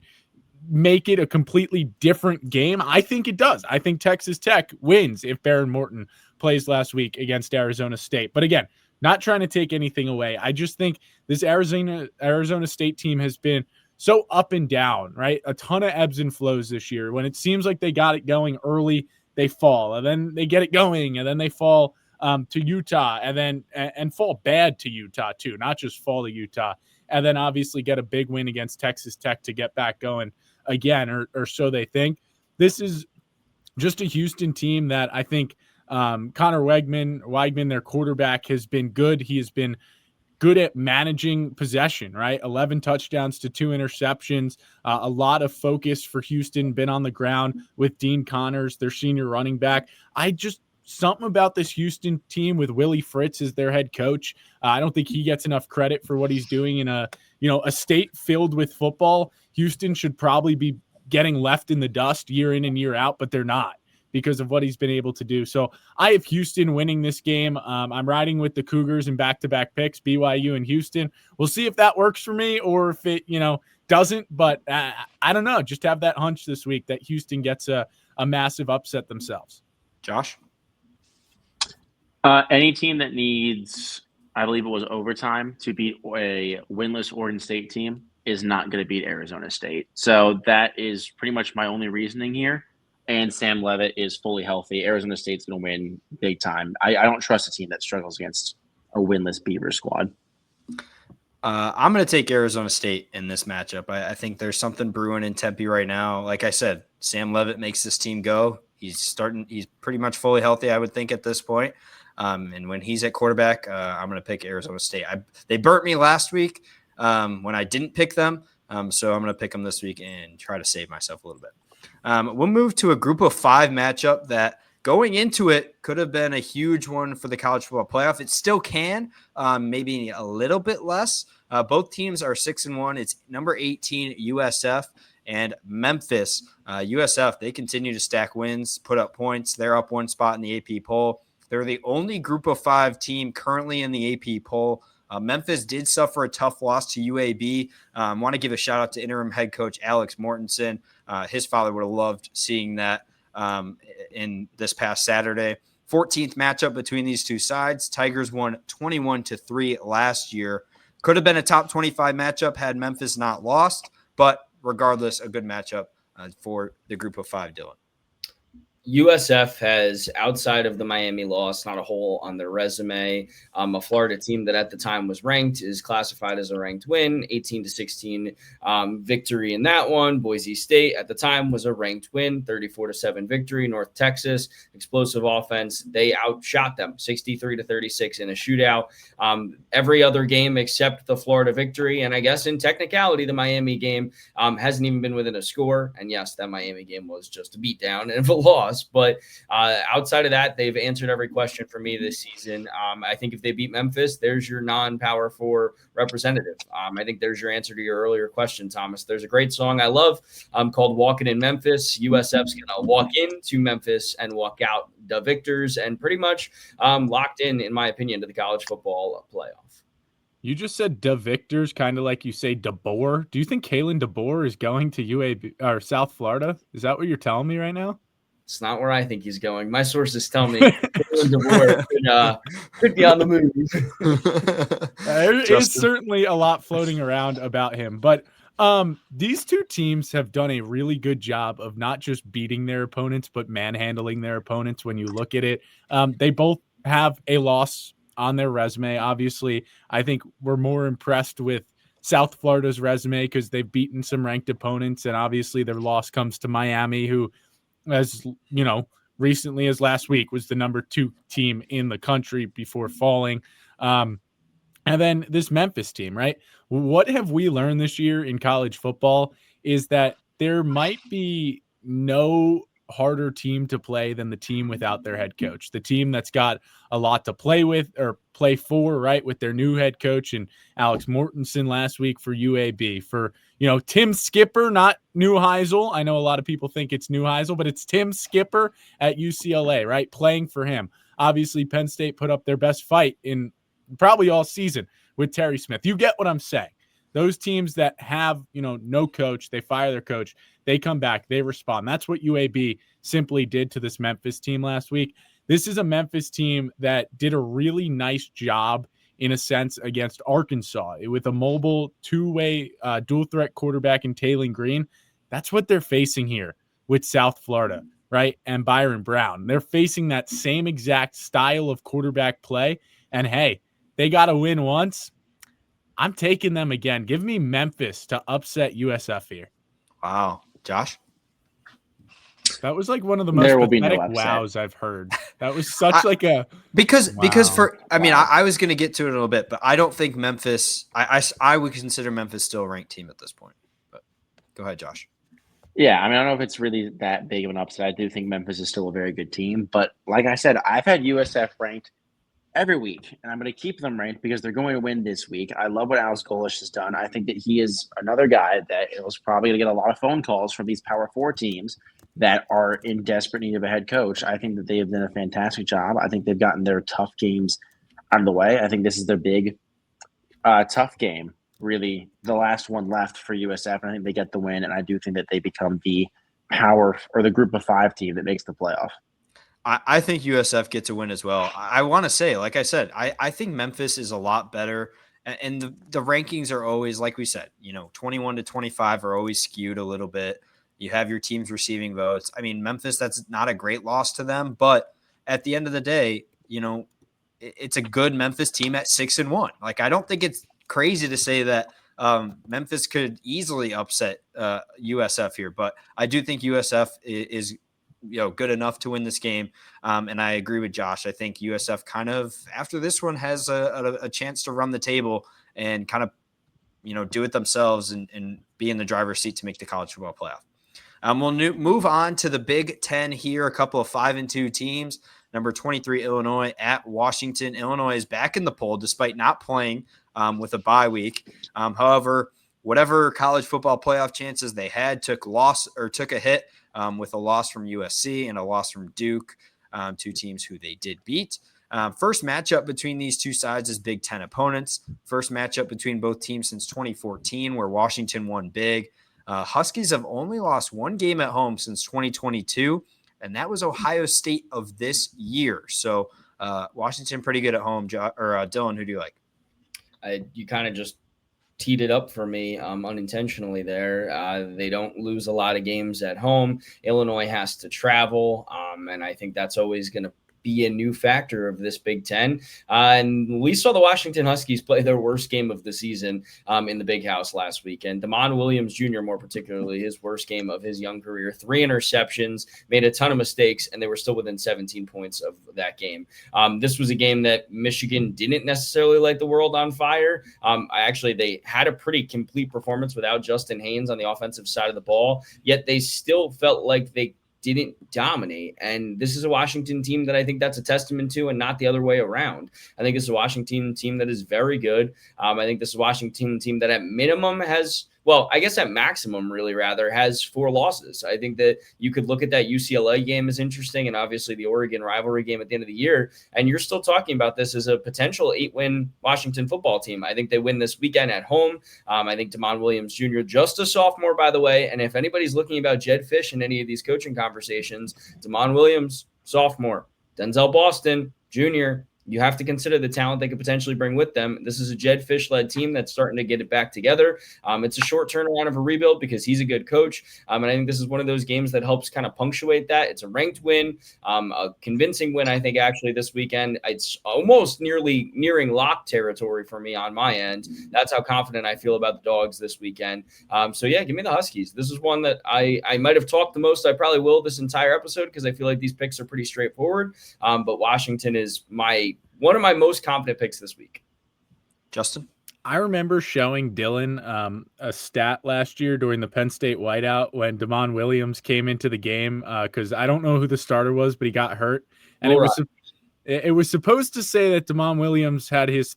make it a completely different game? I think it does. I think Texas Tech wins if Baron Morton plays last week against Arizona State. But again, not trying to take anything away. I just think this Arizona State team has been so up and down, right? A ton of ebbs and flows this year. When it seems like they got it going early, they fall, and then they get it going, and then they fall to Utah, and fall bad to Utah too, not just fall to Utah, and then obviously get a big win against Texas Tech to get back going again, or so they think. This is just a Houston team that I think Connor Weigman, their quarterback, has been good. He has been good at managing possession, right? 11 touchdowns to 2 interceptions, a lot of focus for Houston, been on the ground with Dean Connors, their senior running back. Something about this Houston team with Willie Fritz as their head coach. I don't think he gets enough credit for what he's doing in a state filled with football. Houston should probably be getting left in the dust year in and year out, but they're not because of what he's been able to do. So I have Houston winning this game. I'm riding with the Cougars in back-to-back picks, BYU and Houston. We'll see if that works for me or if it, doesn't, but I don't know. Just have that hunch this week that Houston gets a massive upset themselves. Josh? Any team that needs, I believe it was overtime, to beat a winless Oregon State team is not going to beat Arizona State. So that is pretty much my only reasoning here. And Sam Leavitt is fully healthy. Arizona State's going to win big time. I don't trust a team that struggles against a winless Beaver squad. I'm going to take Arizona State in this matchup. I think there's something brewing in Tempe right now. Like I said, Sam Leavitt makes this team go. He's pretty much fully healthy, I would think, at this point. And when he's at quarterback, I'm going to pick Arizona State. They burnt me last week when I didn't pick them. So I'm going to pick them this week and try to save myself a little bit. We'll move to a group of 5 matchup that going into it could have been a huge one for the college football playoff. It still can, maybe a little bit less. Both teams are 6-1. It's number 18 USF and Memphis. USF, they continue to stack wins, put up points. They're up 1 spot in the AP poll. They're the only group of 5 team currently in the AP poll. Memphis did suffer a tough loss to UAB. Want to give a shout out to interim head coach Alex Mortensen. His father would have loved seeing that in this past Saturday. 14th matchup between these two sides. Tigers won 21-3 last year. Could have been a top 25 matchup had Memphis not lost, but regardless, a good matchup for the group of 5, Dylan. USF has, outside of the Miami loss, not a hole on their resume. A Florida team that at the time was ranked is classified as a ranked win, 18-16 victory in that one. Boise State at the time was a ranked win, 34-7 victory. North Texas, explosive offense. They outshot them 63-36 in a shootout. Every other game except the Florida victory. And I guess in technicality, the Miami game hasn't even been within a score. And yes, that Miami game was just a beatdown and a loss. But outside of that, they've answered every question for me this season. I think if they beat Memphis, there's your non-Power 4 representative. I think there's your answer to your earlier question, Thomas. There's a great song I love called Walking in Memphis. USF's going to walk into Memphis and walk out the victors and pretty much locked in my opinion, to the college football playoff. You just said the victors, kind of like you say DeBoer. Do you think Kalen DeBoer is going to UAB or South Florida? Is that what you're telling me right now? It's not where I think he's going. My sources tell me DeBoer could be on the move. There is certainly a lot floating around about him, but these two teams have done a really good job of not just beating their opponents, but manhandling their opponents. When you look at it, they both have a loss on their resume. Obviously, I think we're more impressed with South Florida's resume because they've beaten some ranked opponents, and obviously their loss comes to Miami, who, as you know, recently as last week was the number 2 team in the country before falling. And then this Memphis team, right? What have we learned this year in college football is that there might be no harder team to play than the team without their head coach, the team that's got a lot to play with or play for, right? With their new head coach and Alex Mortensen last week for UAB, for, Tim Skipper, not Neuheisel. I know a lot of people think it's Neuheisel, but it's Tim Skipper at UCLA, right? Playing for him. Obviously, Penn State put up their best fight in probably all season with Terry Smith. You get what I'm saying. Those teams that have, no coach, they fire their coach, they come back, they respond. That's what UAB simply did to this Memphis team last week. This is a Memphis team that did a really nice job in a sense against Arkansas with a mobile 2-way dual threat quarterback in Taylor Green. That's what they're facing here with South Florida, right? And Byron Brown. They're facing that same exact style of quarterback play. And hey, they got to win once. I'm taking them again. Give me Memphis to upset USF here. Wow. Josh? That was like one of the most pathetic wows I've heard. That was such because I was going to get to it a little bit, but I don't think Memphis, I would consider Memphis still a ranked team at this point. But go ahead, Josh. Yeah, I don't know if it's really that big of an upset. I do think Memphis is still a very good team. But like I said, I've had USF ranked every week, and I'm going to keep them ranked because they're going to win this week. I love what Alex Golesh has done. I think that he is another guy that is probably going to get a lot of phone calls from these Power 4 teams that are in desperate need of a head coach. I think that they have done a fantastic job. I think they've gotten their tough games out of the way. I think this is their big tough game, really the last one left for USF, and I think they get the win, and I do think that they become the Power or the group of 5 team that makes the playoff. I think USF gets a win as well. I want to say, like I said, I think Memphis is a lot better. And the rankings are always, like we said, 21-25 are always skewed a little bit. You have your teams receiving votes. I mean, Memphis, that's not a great loss to them. But at the end of the day, it's a good Memphis team at 6-1. Like, I don't think it's crazy to say that Memphis could easily upset USF here, but I do think USF is good enough to win this game. And I agree with Josh. I think USF kind of after this one has a chance to run the table and kind of do it themselves and be in the driver's seat to make the college football playoff. We'll move on to the Big Ten here. A couple of 5-2 teams. Number 23 Illinois at Washington. Illinois is back in the poll despite not playing with a bye week. However, whatever college football playoff chances they had took a hit with a loss from USC and a loss from Duke, two teams who they did beat. First matchup between these two sides is Big Ten opponents. First matchup between both teams since 2014, where Washington won big. Huskies have only lost one game at home since 2022, and that was Ohio State of this year. So Washington pretty good at home. Dylan, who do you like? You kind of just teed it up for me unintentionally there. They don't lose a lot of games at home. Illinois has to travel, and I think that's always going to be a new factor of this Big Ten. And we saw the Washington Huskies play their worst game of the season in the Big House last weekend. Damon Williams Jr., more particularly, his worst game of his young career. 3 interceptions, made a ton of mistakes, and they were still within 17 points of that game. This was a game that Michigan didn't necessarily light the world on fire. They had a pretty complete performance without Justin Haynes on the offensive side of the ball, yet they still felt like they didn't dominate. And this is a Washington team that I think that's a testament to, and not the other way around. I think it's a Washington team that is very good. I think this is a Washington team that at minimum has, well, I guess at maximum really rather has 4 losses. I think that you could look at that UCLA game as interesting, and obviously the Oregon rivalry game at the end of the year. And you're still talking about this as a potential 8-win Washington football team. I think they win this weekend at home. I think Damon Williams Jr., just a sophomore, by the way. And if anybody's looking about Jed Fish in any of these coaching conversations, Damon Williams, sophomore, Denzel Boston, junior, you have to consider the talent they could potentially bring with them. This is a Jed Fish-led team that's starting to get it back together. It's a short turnaround of a rebuild because he's a good coach. And I think this is one of those games that helps kind of punctuate that. It's a ranked win, a convincing win, I think, actually, this weekend. It's almost nearing lock territory for me on my end. That's how confident I feel about the Dogs this weekend. Give me the Huskies. This is one that I might have talked the most. I probably will this entire episode because I feel like these picks are pretty straightforward. But Washington is one of my most confident picks this week. Justin? I remember showing Dylan a stat last year during the Penn State whiteout when Damon Williams came into the game because I don't know who the starter was, but he got hurt. And it was supposed to say that Damon Williams had his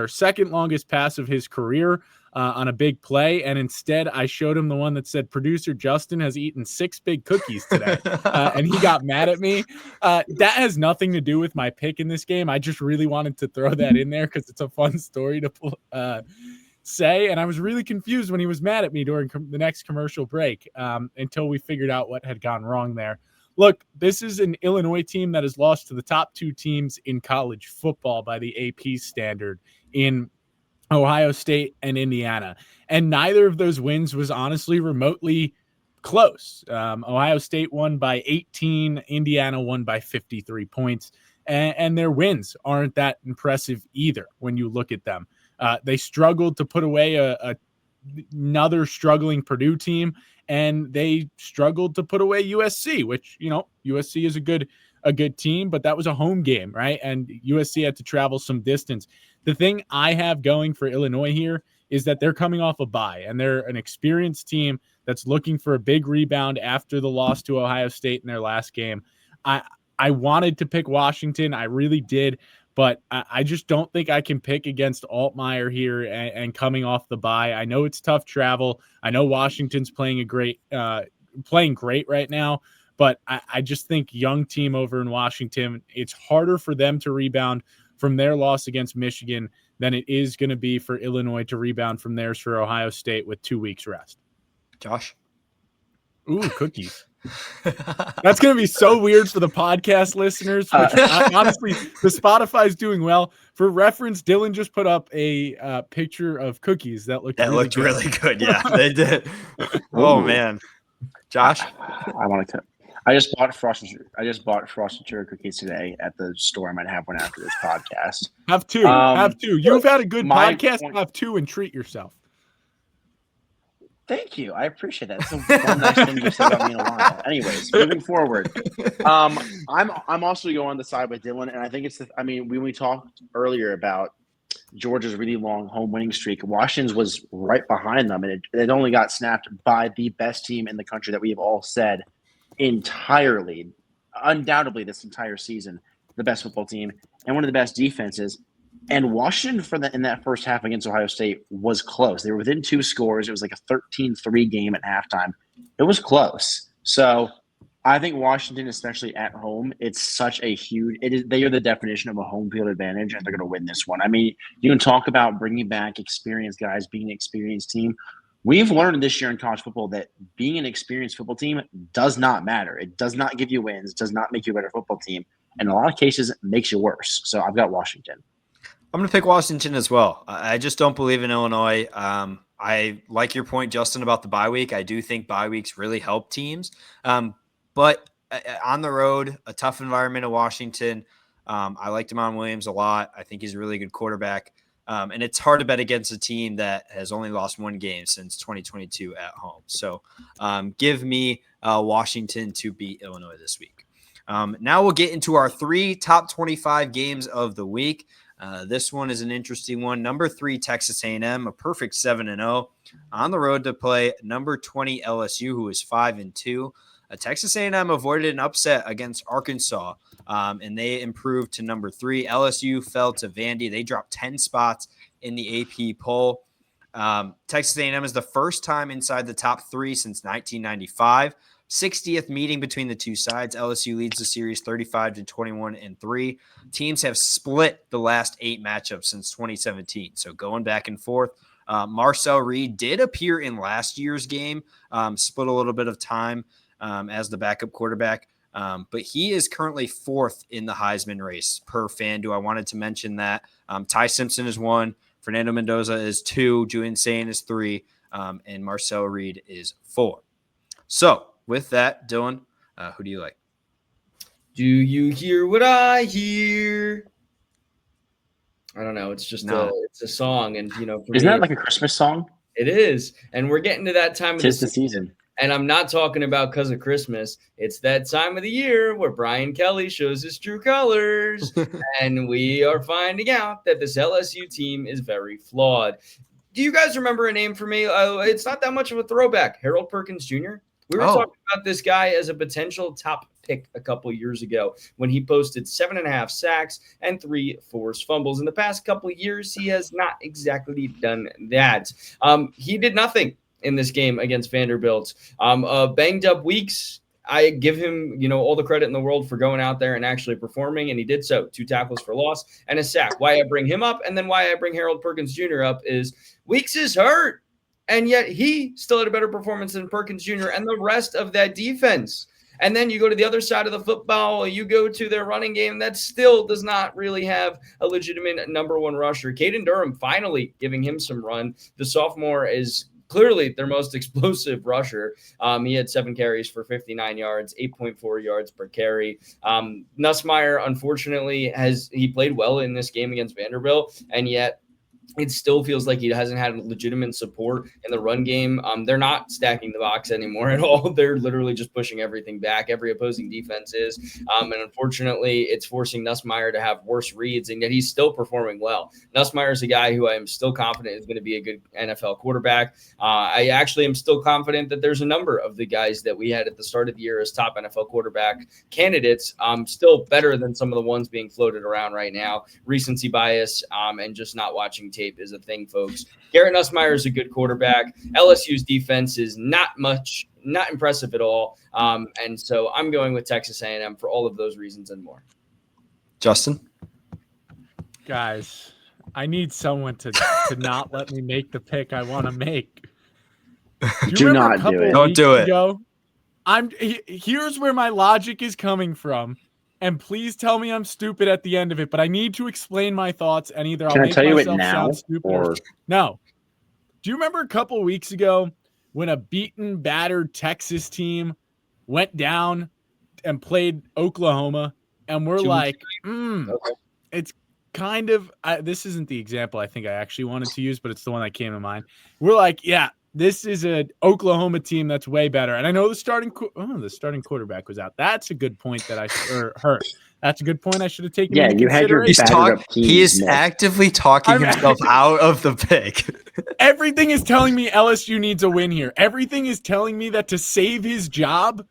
second longest pass of his career on a big play. And instead, I showed him the one that said, producer Justin has eaten 6 big cookies today. And he got mad at me. That has nothing to do with my pick in this game. I just really wanted to throw that in there because it's a fun story to say. And I was really confused when he was mad at me during the next commercial break until we figured out what had gone wrong there. Look, this is an Illinois team that has lost to the top 2 teams in college football by the AP standard in Ohio State and Indiana. And neither of those wins was honestly remotely close. Ohio State won by 18, Indiana won by 53 points. And their wins aren't that impressive either when you look at them. They struggled to put away another struggling Purdue team, and they struggled to put away USC, which, USC is a good team, but that was a home game, right? And USC had to travel some distance. The thing I have going for Illinois here is that they're coming off a bye, and they're an experienced team that's looking for a big rebound after the loss to Ohio State in their last game. I wanted to pick Washington. I really did, but I just don't think I can pick against Altmaier here and coming off the bye. I know it's tough travel. I know Washington's playing great right now, but I just think young team over in Washington, it's harder for them to rebound from their loss against Michigan than it is going to be for Illinois to rebound from theirs for Ohio State with 2 weeks rest. Josh? Ooh, cookies. That's going to be so weird for the podcast listeners. Which, honestly, the Spotify's doing well. For reference, Dylan just put up a picture of cookies that looked really good. Yeah, they did. Oh man, Josh, I I just bought frosted sugar cookies today at the store. I might have one after this podcast. Have two. Have two. You've had a good my podcast. point- Have two and treat yourself. Thank you. I appreciate that. It's the one nice thing you said about me in a while. Anyways, moving forward, I'm also going on the side with Dylan, and I think when we talked earlier about Georgia's really long home winning streak, Washington's was right behind them, and it only got snapped by the best team in the country that we have all said undoubtedly this entire season, the best football team and one of the best defenses. And Washington in that first half against Ohio State was close. They were within 2 scores. It was like a 13-3 game at halftime. It was close. So I think Washington, especially at home, it's such a huge – they are the definition of a home field advantage, and they're going to win this one. I mean, you can talk about bringing back experienced guys, being an experienced team. We've learned this year in college football that being an experienced football team does not matter. It does not give you wins, does not make you a better football team. In a lot of cases, it makes you worse. So I've got Washington. I'm going to pick Washington as well. I just don't believe in Illinois. I like your point, Justin, about the bye week. I do think bye weeks really help teams. But on the road, a tough environment in Washington. I like Damon Williams a lot. I think he's a really good quarterback. And it's hard to bet against a team that has only lost 1 game since 2022 at home. So give me Washington to beat Illinois this week. Now we'll get into our 3 top 25 games of the week. This one is an interesting one. Number 3, Texas A&M, a perfect 7-0 on the road to play number 20 LSU, who is 5-2. Texas A&M avoided an upset against Arkansas, and they improved to number 3. LSU fell to Vandy. They dropped 10 spots in the AP poll. Texas A&M is the first time inside the top 3 since 1995. 60th meeting between the two sides. LSU leads the series 35-21-3. Teams have split the last 8 matchups since 2017. So going back and forth. Marcel Reed did appear in last year's game, split a little bit of time as the backup quarterback. But he is currently 4th in the Heisman race per FanDuel. I wanted to mention that. Ty Simpson is 1. Fernando Mendoza is 2. Julian Sain is 3. And Marcel Reed is 4. So with that, Dylan, who do you like? Do you hear what I hear? I don't know. It's just it's a song, and isn't that like a Christmas song? It is, and we're getting to that time of the season. And I'm not talking about because of Christmas. It's that time of the year where Brian Kelly shows his true colors, and we are finding out that this LSU team is very flawed. Do you guys remember a name for me? It's not that much of a throwback. Harold Perkins Jr. We were talking about this guy as a potential top pick a couple years ago when he posted 7.5 sacks and 3 forced fumbles. In the past couple of years, he has not exactly done that. He did nothing in this game against Vanderbilt. Banged up Weeks. I give him, all the credit in the world for going out there and actually performing, and he did so. 2 tackles for loss and a sack. Why I bring him up and then why I bring Harold Perkins Jr. up is Weeks is hurt. And yet he still had a better performance than Perkins Jr. and the rest of that defense. And then you go to the other side of the football, you go to their running game that still does not really have a legitimate number 1 rusher. Caden Durham finally giving him some run. The sophomore is clearly their most explosive rusher. He had 7 carries for 59 yards, 8.4 yards per carry. Nussmeier, unfortunately, he played well in this game against Vanderbilt, and yet it still feels like he hasn't had legitimate support in the run game. They're not stacking the box anymore at all. They're literally just pushing everything back. Every opposing defense is. And unfortunately, it's forcing Nussmeier to have worse reads, and yet he's still performing well. Nussmeier is a guy who I am still confident is going to be a good NFL quarterback. I actually am still confident that there's a number of the guys that we had at the start of the year as top NFL quarterback candidates still better than some of the ones being floated around right now. Recency bias and just not watching tape is a thing, folks. Garrett Nussmeier is a good quarterback. LSU's defense is not impressive at all. And so I'm going with Texas A&M for all of those reasons and more. Justin? Guys, I need someone to not let me make the pick I want to make. Do not do it. Don't do it. Here's where my logic is coming from. And please tell me I'm stupid at the end of it, but I need to explain my thoughts, and either I'll make myself sound stupid or no. Do you remember a couple weeks ago when a beaten, battered Texas team went down and played Oklahoma, and we're like, Okay. it's kind of this isn't the example I think I actually wanted to use, but it's the one that came to mind. We're like, yeah, this is an Oklahoma team that's way better. And I know the starting quarterback was out. That's a good point that hurt. That's a good point I should have taken into you had your consideration. He is actively talking himself out of the pick. Everything is telling me LSU needs a win here. Everything is telling me that to save his job,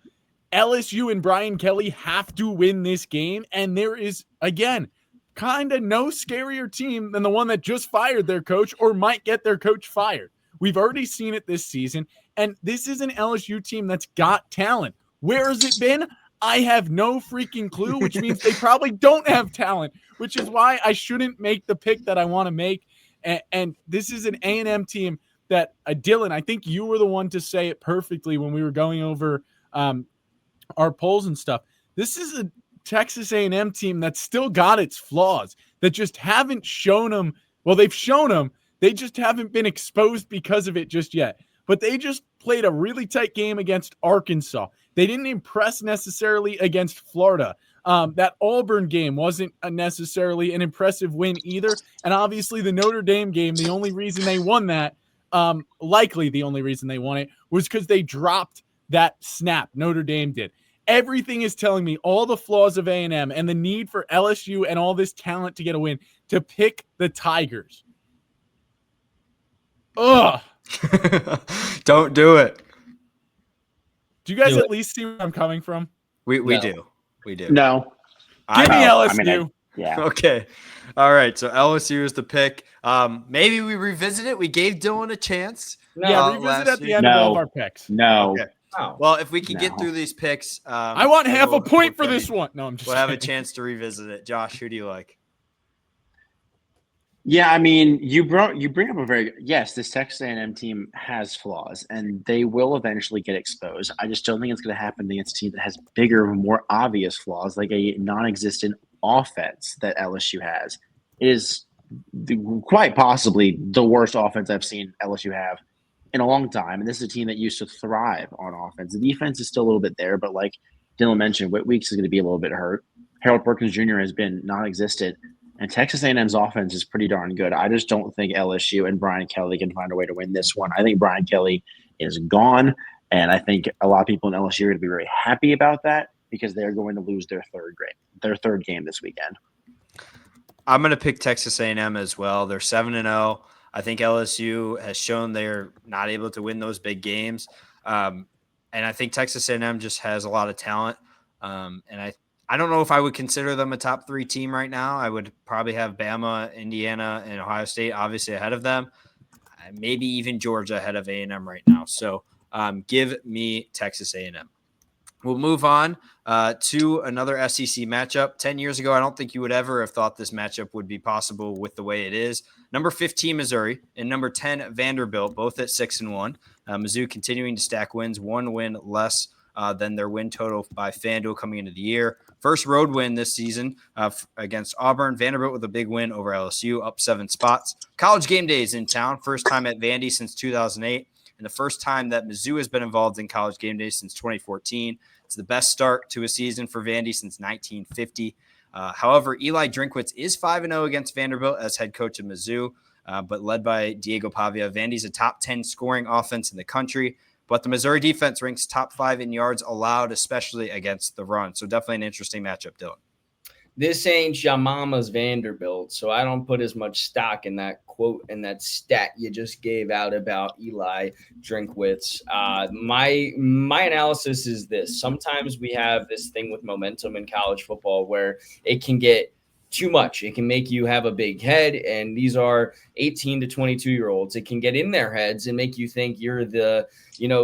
LSU and Brian Kelly have to win this game. And there is, again, kind of no scarier team than the one that just fired their coach or might get their coach fired. We've already seen it this season, and this is an LSU team that's got talent. Where has it been? I have no freaking clue, which means they probably don't have talent, which is why I shouldn't make the pick that I want to make. And this is an A&M team that, Dylan, I think you were the one to say it perfectly when we were going over our polls and stuff. This is a Texas A&M team that's still got its flaws, that just haven't shown them. Well, they've shown them. They just haven't been exposed because of it just yet. But they just played a really tight game against Arkansas. They didn't impress necessarily against Florida. That Auburn game wasn't necessarily an impressive win either. And obviously the Notre Dame game, the only reason they won that, likely the only reason they won it, was because they dropped that snap. Notre Dame did. Everything is telling me all the flaws of A&M and the need for LSU and all this talent to get a win to pick the Tigers. Ugh. Don't do it. Do you guys at least see where I'm coming from? We do. We do. No. Give me LSU. Yeah. Okay. All right. So LSU is the pick. Maybe we revisit it. We gave Dylan a chance. Yeah, revisit at the end of all of our picks. No. Okay. Well, if we can get through these picks, I want half a point for this one. No, I'm just we'll kidding. have a chance to revisit it. Josh, who do you like? Yeah, I mean, you bring up a very yes. This Texas A&M team has flaws, and they will eventually get exposed. I just don't think it's going to happen against a team that has bigger, more obvious flaws, like a non-existent offense that LSU has. It is quite possibly the worst offense I've seen LSU have in a long time, and this is a team that used to thrive on offense. The defense is still a little bit there, but like Dylan mentioned, Whit Weeks is going to be a little bit hurt. Harold Perkins Jr. has been non-existent. And Texas A&M's offense is pretty darn good. I just don't think LSU and Brian Kelly can find a way to win this one. I think Brian Kelly is gone, and I think a lot of people in LSU are going to be very happy about that because they're going to lose their third game this weekend. I'm going to pick Texas A&M as well. They're 7-0. I think LSU has shown they're not able to win those big games, and I think Texas A&M just has a lot of talent, and I don't know if I would consider them a top 3 team right now. I would probably have Bama, Indiana, and Ohio State obviously ahead of them. Maybe even Georgia ahead of A&M right now. So give me Texas A&M. We'll move on to another SEC matchup. 10 years ago, I don't think you would ever have thought this matchup would be possible with the way it is. Number 15, Missouri, and number 10, Vanderbilt, both at 6-1. Mizzou continuing to stack wins, 1 win less than their win total by FanDuel coming into the year. First road win this season against Auburn. Vanderbilt with a big win over LSU, up 7 spots. College game day is in town. First time at Vandy since 2008, and the first time that Mizzou has been involved in college game day since 2014. It's the best start to a season for Vandy since 1950. However, Eli Drinkwitz is 5-0 against Vanderbilt as head coach of Mizzou, but led by Diego Pavia. Vandy's a top 10 scoring offense in the country. But the Missouri defense ranks top 5 in yards allowed, especially against the run. So definitely an interesting matchup, Dylan. This ain't your mama's Vanderbilt, so I don't put as much stock in that quote and that stat you just gave out about Eli Drinkwitz. My analysis is this. Sometimes we have this thing with momentum in college football where it can get too much. It can make you have a big head, and these are 18 to 22-year-olds. It can get in their heads and make you think you're the,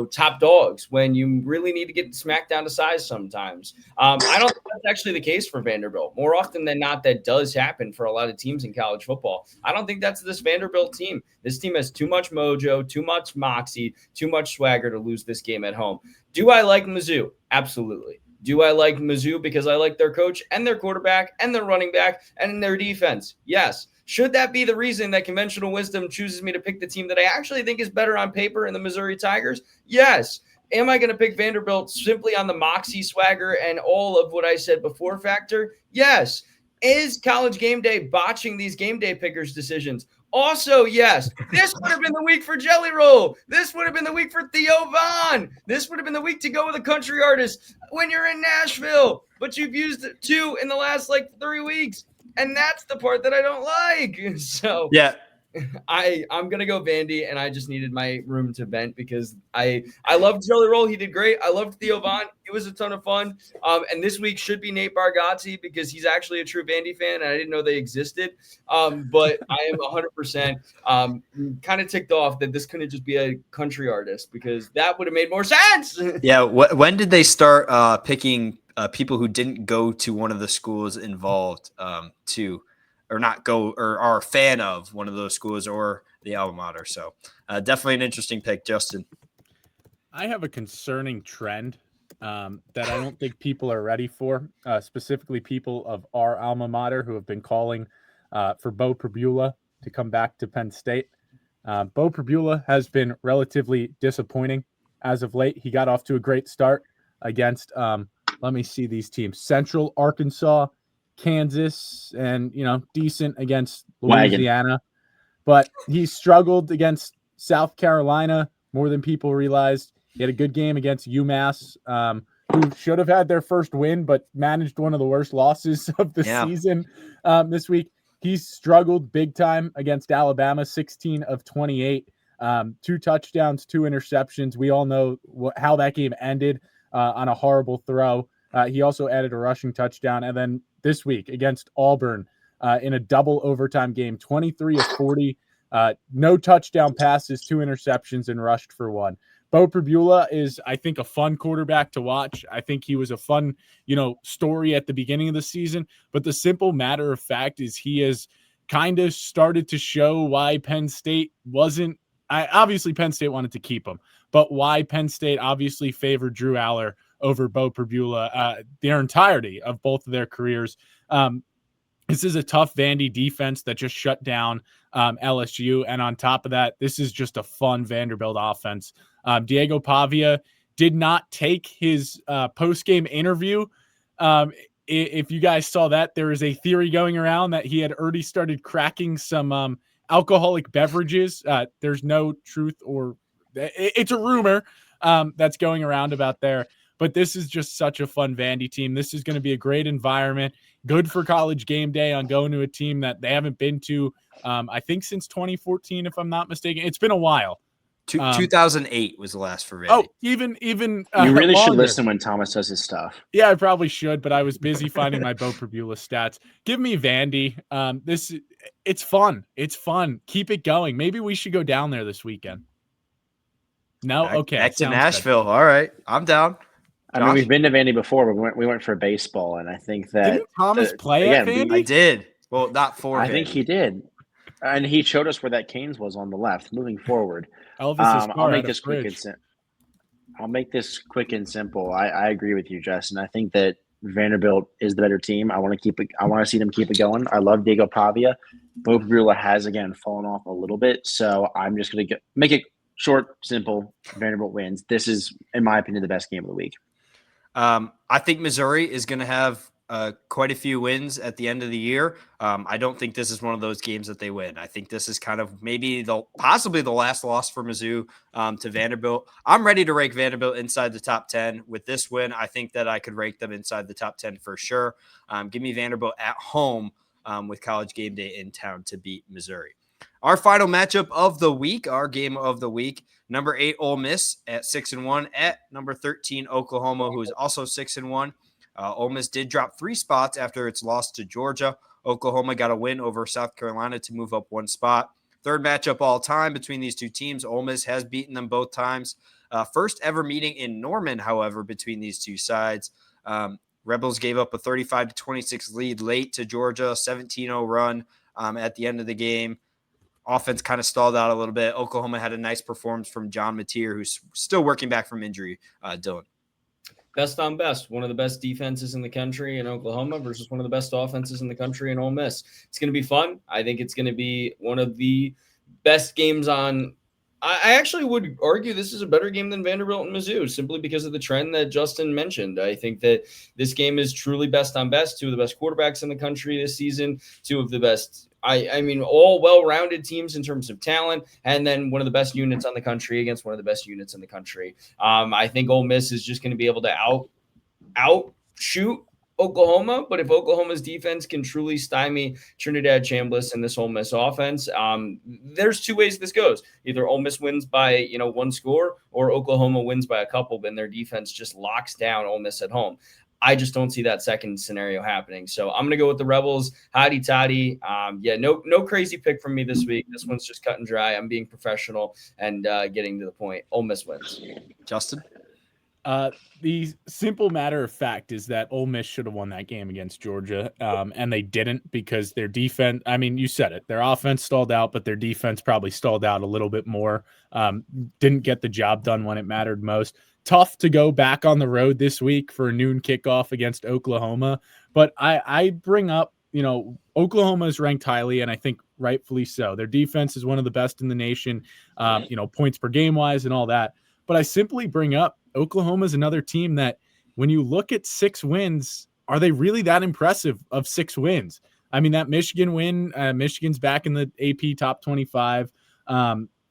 top dogs when you really need to get smacked down to size sometimes. I don't think that's actually the case for Vanderbilt. More often than not, that does happen for a lot of teams in college football. I don't think that's this Vanderbilt team. This team has too much mojo, too much moxie, too much swagger to lose this game at home. Do I like Mizzou? Absolutely. Do I like Mizzou because I like their coach and their quarterback and their running back and their defense? Yes. Should that be the reason that conventional wisdom chooses me to pick the team that I actually think is better on paper in the Missouri Tigers? Yes. Am I going to pick Vanderbilt simply on the moxie, swagger, and all of what I said before factor? Yes. Is College Game Day botching these game day pickers' decisions? Also, yes. This would have been the week for Jelly Roll. This would have been the week for Theo Vaughn. This would have been the week to go with a country artist when you're in Nashville, but you've used 2 in the last 3 weeks. And that's the part that I don't like. So Yeah. I'm gonna go Vandy, and I just needed my room to vent because I loved Jelly Roll. He did great. I loved Theo Vaughn. It was a ton of fun. And this week should be Nate Bargatze because he's actually a true Vandy fan, and I didn't know they existed. But I am 100% kind of ticked off that this couldn't just be a country artist because that would have made more sense. Yeah. When did they start picking people who didn't go to one of the schools involved or not go or are a fan of one of those schools or the alma mater? So definitely an interesting pick, Justin. I have a concerning trend that I don't think people are ready for, specifically people of our alma mater who have been calling for Bo Pribula to come back to Penn State. Bo Pribula has been relatively disappointing as of late. He got off to a great start against, let me see these teams, Central Arkansas, Kansas, and decent against Louisiana. But he struggled against South Carolina more than people realized. He had a good game against UMass, who should have had their first win, but managed one of the worst losses of the season this week. He struggled big time against Alabama, 16 of 28, 2 touchdowns, 2 interceptions. We all know how that game ended on a horrible throw. He also added a rushing touchdown. And then this week against Auburn in a double overtime game, 23 of 40, no touchdown passes, 2 interceptions, and rushed for 1. Bo Pribula is, I think, a fun quarterback to watch. I think he was a fun, story at the beginning of the season. But the simple matter of fact is he has kind of started to show why Penn State wasn't – obviously Penn State wanted to keep him, but why Penn State obviously favored Drew Aller over Bo Pribula their entirety of both of their careers. This is a tough Vandy defense that just shut down LSU. And on top of that, this is just a fun Vanderbilt offense. Diego Pavia did not take his post-game interview. If you guys saw that, there is a theory going around that he had already started cracking some alcoholic beverages. There's no truth or it's a rumor that's going around about there. But this is just such a fun Vandy team. This is going to be a great environment. Good for College Game Day on going to a team that they haven't been to, I think, since 2014, if I'm not mistaken. It's been a while. 2008 was the last for Vandy. Oh, even you really longer. should listen when Thomas does his stuff. Yeah, I probably should, but I was busy finding my Bo Pribula stats. Give me Vandy. It's fun. It's fun. Keep it going. Maybe we should go down there this weekend. No, okay. Back to Nashville. Good. All right, I'm down. I mean, we've been to Vandy before, but we went for baseball, and I think that didn't Thomas play at Vandy? I did. Well, not for I Vandy. think he did, and he showed us where that Canes was on the left. Moving forward, I'll make this quick and simple. I agree with you, Justin. I think that Vanderbilt is the better team. I want to see them keep it going. I love Diego Pavia. Bo Pribula has again fallen off a little bit, so I'm just going to make it short, simple. Vanderbilt wins. This is, in my opinion, the best game of the week. I think Missouri is going to have quite a few wins at the end of the year. I don't think this is one of those games that they win. I think this is kind of maybe possibly the last loss for Mizzou to Vanderbilt. I'm ready to rank Vanderbilt inside the top 10. With this win, I think that I could rank them inside the top 10 for sure. Give me Vanderbilt at home with College Game Day in town to beat Missouri. Our final matchup of the week, our game of the week, number 8 Ole Miss at 6-1 at number 13 Oklahoma, who is also 6-1. Ole Miss did drop 3 spots after its loss to Georgia. Oklahoma got a win over South Carolina to move up 1 spot. Third matchup all time between these two teams. Ole Miss has beaten them both times. First ever meeting in Norman, however, between these two sides. Rebels gave up a 35-26 lead late to Georgia, 17-0 run at the end of the game. Offense kind of stalled out a little bit. Oklahoma had a nice performance from John Mateer, who's still working back from injury. Dylan. Best on best. One of the best defenses in the country in Oklahoma versus one of the best offenses in the country in Ole Miss. It's going to be fun. I think it's going to be one of the best games on I actually would argue this is a better game than Vanderbilt and Mizzou, simply because of the trend that Justin mentioned. I think that this game is truly best on best. Two of the best quarterbacks in the country this season, two of the best, I mean, all well-rounded teams in terms of talent, and then one of the best units on the country against one of the best units in the country. I think Ole Miss is just going to be able to outshoot Oklahoma, but if Oklahoma's defense can truly stymie Trinidad Chambliss and this Ole Miss offense, there's two ways this goes. Either Ole Miss wins by one score, or Oklahoma wins by a couple, but their defense just locks down Ole Miss at home. I just don't see that second scenario happening. So I'm going to go with the Rebels. Hotty toddy. No crazy pick from me this week. This one's just cut and dry. I'm being professional and getting to the point. Ole Miss wins. Justin? The simple matter of fact is that Ole Miss should have won that game against Georgia, and they didn't because their defense, I mean, you said it, their offense stalled out, but their defense probably stalled out a little bit more. Didn't get the job done when it mattered most. Tough to go back on the road this week for a noon kickoff against Oklahoma, but I bring up, Oklahoma is ranked highly, and I think rightfully so. Their defense is one of the best in the nation, points per game wise and all that. But I simply bring up Oklahoma is another team that when you look at 6 wins, are they really that impressive of 6 wins? I mean, that Michigan win, Michigan's back in the AP top 25.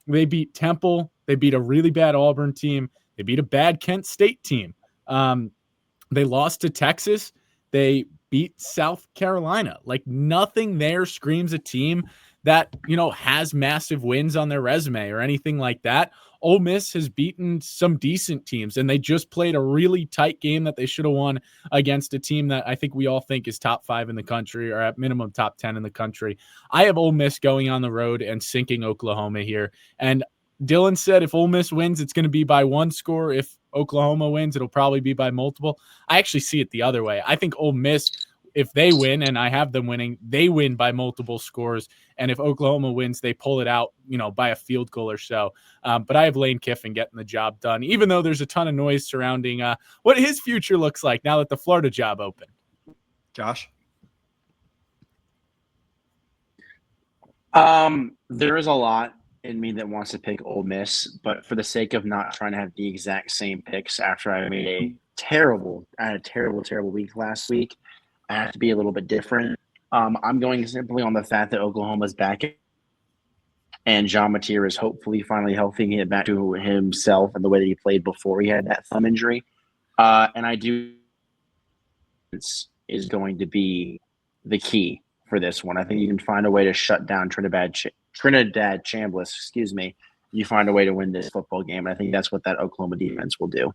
They beat Temple. They beat a really bad Auburn team. They beat a bad Kent State team. They lost to Texas. They beat South Carolina. Like, nothing there screams a team that, has massive wins on their resume or anything like that. Ole Miss has beaten some decent teams, and they just played a really tight game that they should have won against a team that I think we all think is top 5 in the country, or at minimum top 10 in the country. I have Ole Miss going on the road and sinking Oklahoma here. And Dylan said if Ole Miss wins, it's going to be by 1 score. If Oklahoma wins, it'll probably be by multiple. I actually see it the other way. I think Ole Miss, if they win, and I have them winning, they win by multiple scores. And if Oklahoma wins, they pull it out, by a field goal or so. But I have Lane Kiffin getting the job done, even though there's a ton of noise surrounding what his future looks like now that the Florida job opened. Josh? There is a lot in me that wants to pick Ole Miss, but for the sake of not trying to have the exact same picks after I made a terrible week last week, I have to be a little bit different. I'm going simply on the fact that Oklahoma's back and John Mateer is hopefully finally healthy and get back to himself and the way that he played before he had that thumb injury. And I do is going to be the key for this one. I think you can find a way to shut down Trinidad Chambliss, You find a way to win this football game. And I think that's what that Oklahoma defense will do.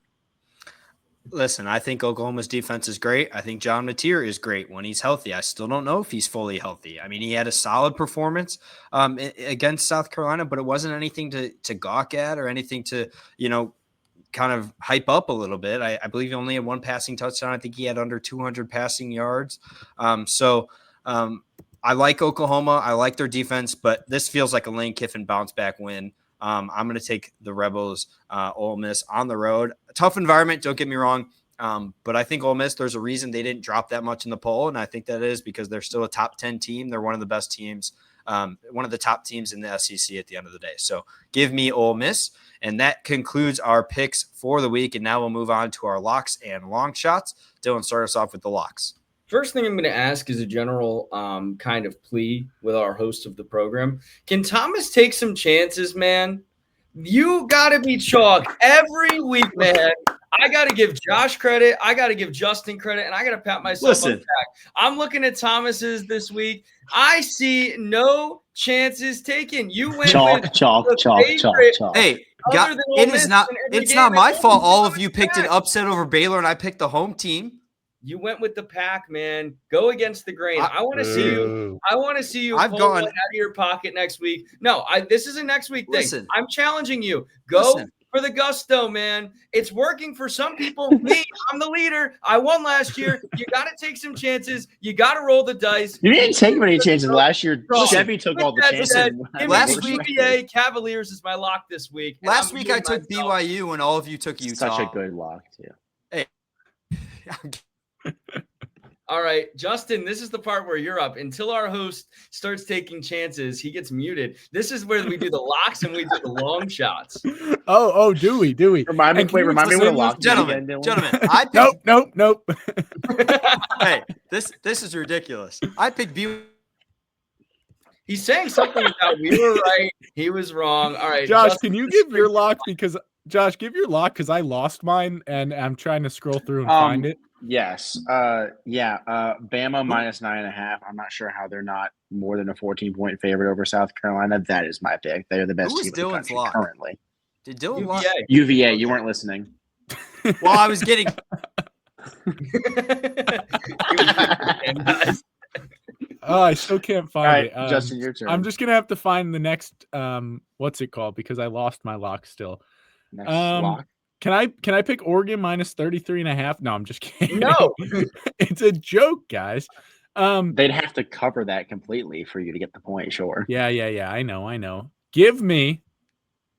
Listen, I think Oklahoma's defense is great. I think John Mateer is great when he's healthy. I still don't know if he's fully healthy. I mean, he had a solid performance against South Carolina, but it wasn't anything to gawk at or anything to, kind of hype up a little bit. I believe he only had 1 passing touchdown. I think he had under 200 passing yards. I like Oklahoma. I like their defense, but this feels like a Lane Kiffin bounce back win. I'm going to take the Rebels, Ole Miss on the road. A tough environment, don't get me wrong. But I think Ole Miss, there's a reason they didn't drop that much in the poll, and I think that is because they're still a top 10 team. They're one of the best teams, one of the top teams in the SEC at the end of the day. So give me Ole Miss, and that concludes our picks for the week. And now we'll move on to our locks and long shots. Dylan, start us off with the locks. First thing I'm going to ask is a general kind of plea with our host of the program. Can Thomas take some chances, man? You got to be chalk every week, man. I got to give Josh credit. I got to give Justin credit, and I got to pat myself on the back. I'm looking at Thomas's this week. I see no chances taken. You went chalk. Hey, it's not my fault. All of you picked an upset over Baylor, and I picked the home team. You went with the pack, man. Go against the grain. I want to see you. I want to see you pull one out of your pocket next week. No, this is a next week thing. Listen, I'm challenging you. Go for the gusto, man. It's working for some people. Me, I'm the leader. I won last year. You got to take some chances. You got to roll the dice. You didn't take many chances last year. Chevy took all the chances. Last week, BBA Cavaliers is my lock this week. Last week I took BYU, and all of you took Utah. Such a good lock, too. Hey. All right, Justin, this is the part where you're up. Until our host starts taking chances, he gets muted. This is where we do the locks and we do the long shots. Oh, do we? Remind me And can you what a explain lock is Gentlemen, again, Dylan. gentlemen, I picked, Nope. hey, this is ridiculous. I picked B. He's saying something about we were right, he was wrong. All right, Josh, Justin, can you give your lock because I lost mine and I'm trying to scroll through and find it. Yes. Bama -9.5. I'm not sure how they're not more than a 14-point favorite over South Carolina. That is my pick. They are the best Who was team in the Dylan's country lock? currently. Did Dylan lock? UVA. You weren't listening. Well, I was getting. Oh, I still can't find it. Justin, your turn. I'm just gonna have to find the next what's it called because I lost my lock still. Next lock. Can I pick Oregon -33.5? No, I'm just kidding. No. It's a joke, guys. They'd have to cover that completely for you to get the point, sure. Yeah. I know. Give me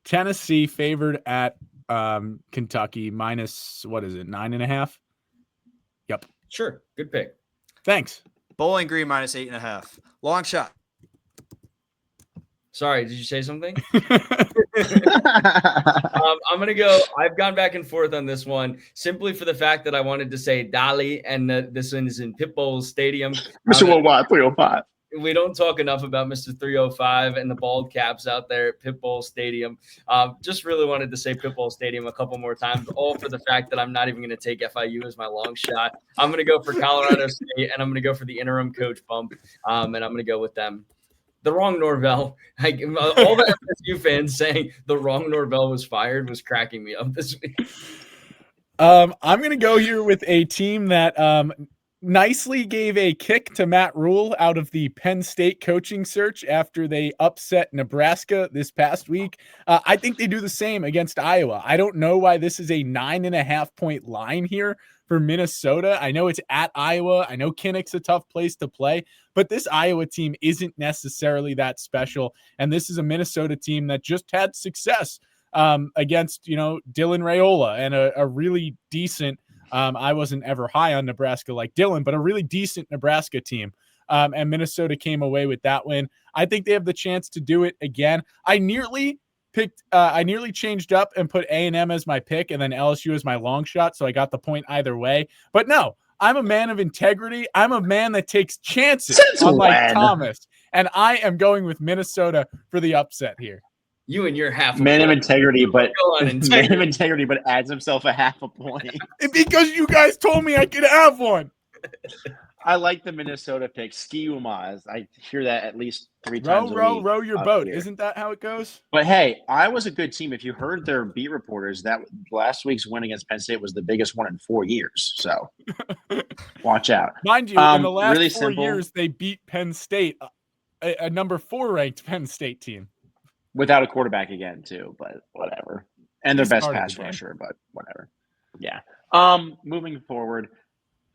Tennessee favored at Kentucky minus 9.5? Yep. Sure, good pick. Thanks. Bowling Green -8.5. Long shot. Sorry, did you say something? I'm going to go. I've gone back and forth on this one simply for the fact that I wanted to say Dali, and this one is in Pitbull Stadium. Mr. Worldwide 305. We don't talk enough about Mr. 305 and the bald caps out there at Pitbull Stadium. Just really wanted to say Pitbull Stadium a couple more times, all for the fact that I'm not even going to take FIU as my long shot. I'm going to go for Colorado State, and I'm going to go for the interim coach bump, and I'm going to go with them. The wrong Norvell. All the FSU fans saying the wrong Norvell was fired was cracking me up this week. I'm going to go here with a team that nicely gave a kick to Matt Rule out of the Penn State coaching search after they upset Nebraska this past week. I think they do the same against Iowa. I don't know why this is a 9.5-point line here for Minnesota. I know it's at Iowa. I know Kinnick's a tough place to play, but this Iowa team isn't necessarily that special. And this is a Minnesota team that just had success against, Dylan Raiola and a really decent, I wasn't ever high on Nebraska like Dylan, but a really decent Nebraska team. And Minnesota came away with that win. I think they have the chance to do it again. I nearly changed up and put A&M as my pick and then LSU as my long shot, so I got the point either way. But no, I'm a man of integrity. I'm a man that takes chances, unlike Thomas, and I am going with Minnesota for the upset here. You and your half man of integrity, but adds himself a half a point because you guys told me I could have one. I like the Minnesota pick. Ski Umaz. I hear that at least 3 times a week. Row your boat. Here. Isn't that how it goes? But hey, Iowa's a good team. If you heard their beat reporters, that last week's win against Penn State was the biggest one in 4 years. So watch out. Mind you, in the last really 4 simple, years, they beat Penn State, a number 4 ranked Penn State team. Without a quarterback again, too, but whatever. And their best pass rusher, but whatever. Yeah. Moving forward.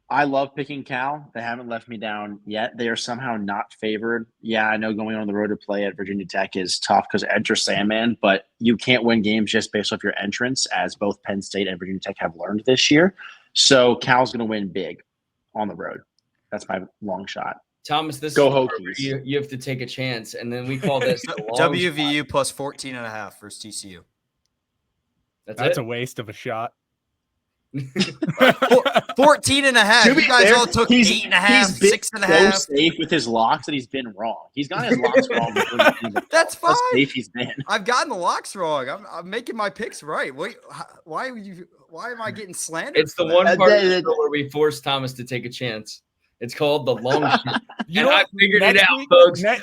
I love picking Cal. They haven't left me down yet. They are somehow not favored. Yeah, I know going on the road to play at Virginia Tech is tough because Enter Sandman, but you can't win games just based off your entrance, as both Penn State and Virginia Tech have learned this year. So Cal's going to win big on the road. That's my long shot. Thomas, this Go is Hokies. You have to take a chance, and then we call this the long WVU shot. plus 14.5 versus TCU. That's a waste of a shot. 14.5. You guys all took 8.5, 6.5. So safe with his locks that he's been wrong. He's gotten his locks wrong. That's fine. How safe he's been. I've gotten the locks wrong. I'm making my picks right. Wait, why am I getting slandered? It's the one part of the show where we force Thomas to take a chance. It's called the long shot. I figured it out, folks. I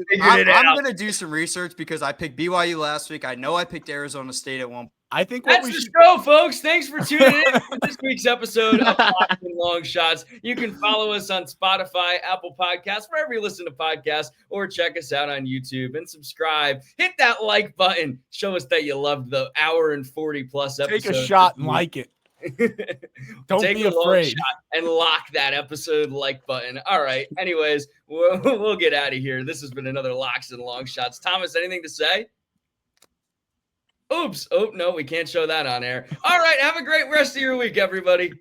figured it out. I'm going to do some research because I picked BYU last week. I know I picked Arizona State at one point. I think that's the show, folks. Thanks for tuning in for this week's episode of Locks and Long Shots. You can follow us on Spotify, Apple Podcasts, wherever you listen to podcasts, or check us out on YouTube and subscribe. Hit that like button. Show us that you loved the hour and 40 plus episode. Take a shot and like it. Don't Take be a long afraid. shot and lock that episode like button. All right. Anyways, we'll get out of here. This has been another Locks and Long Shots. Thomas, anything to say? Oops. Oh, no, we can't show that on air. All right. Have a great rest of your week, everybody.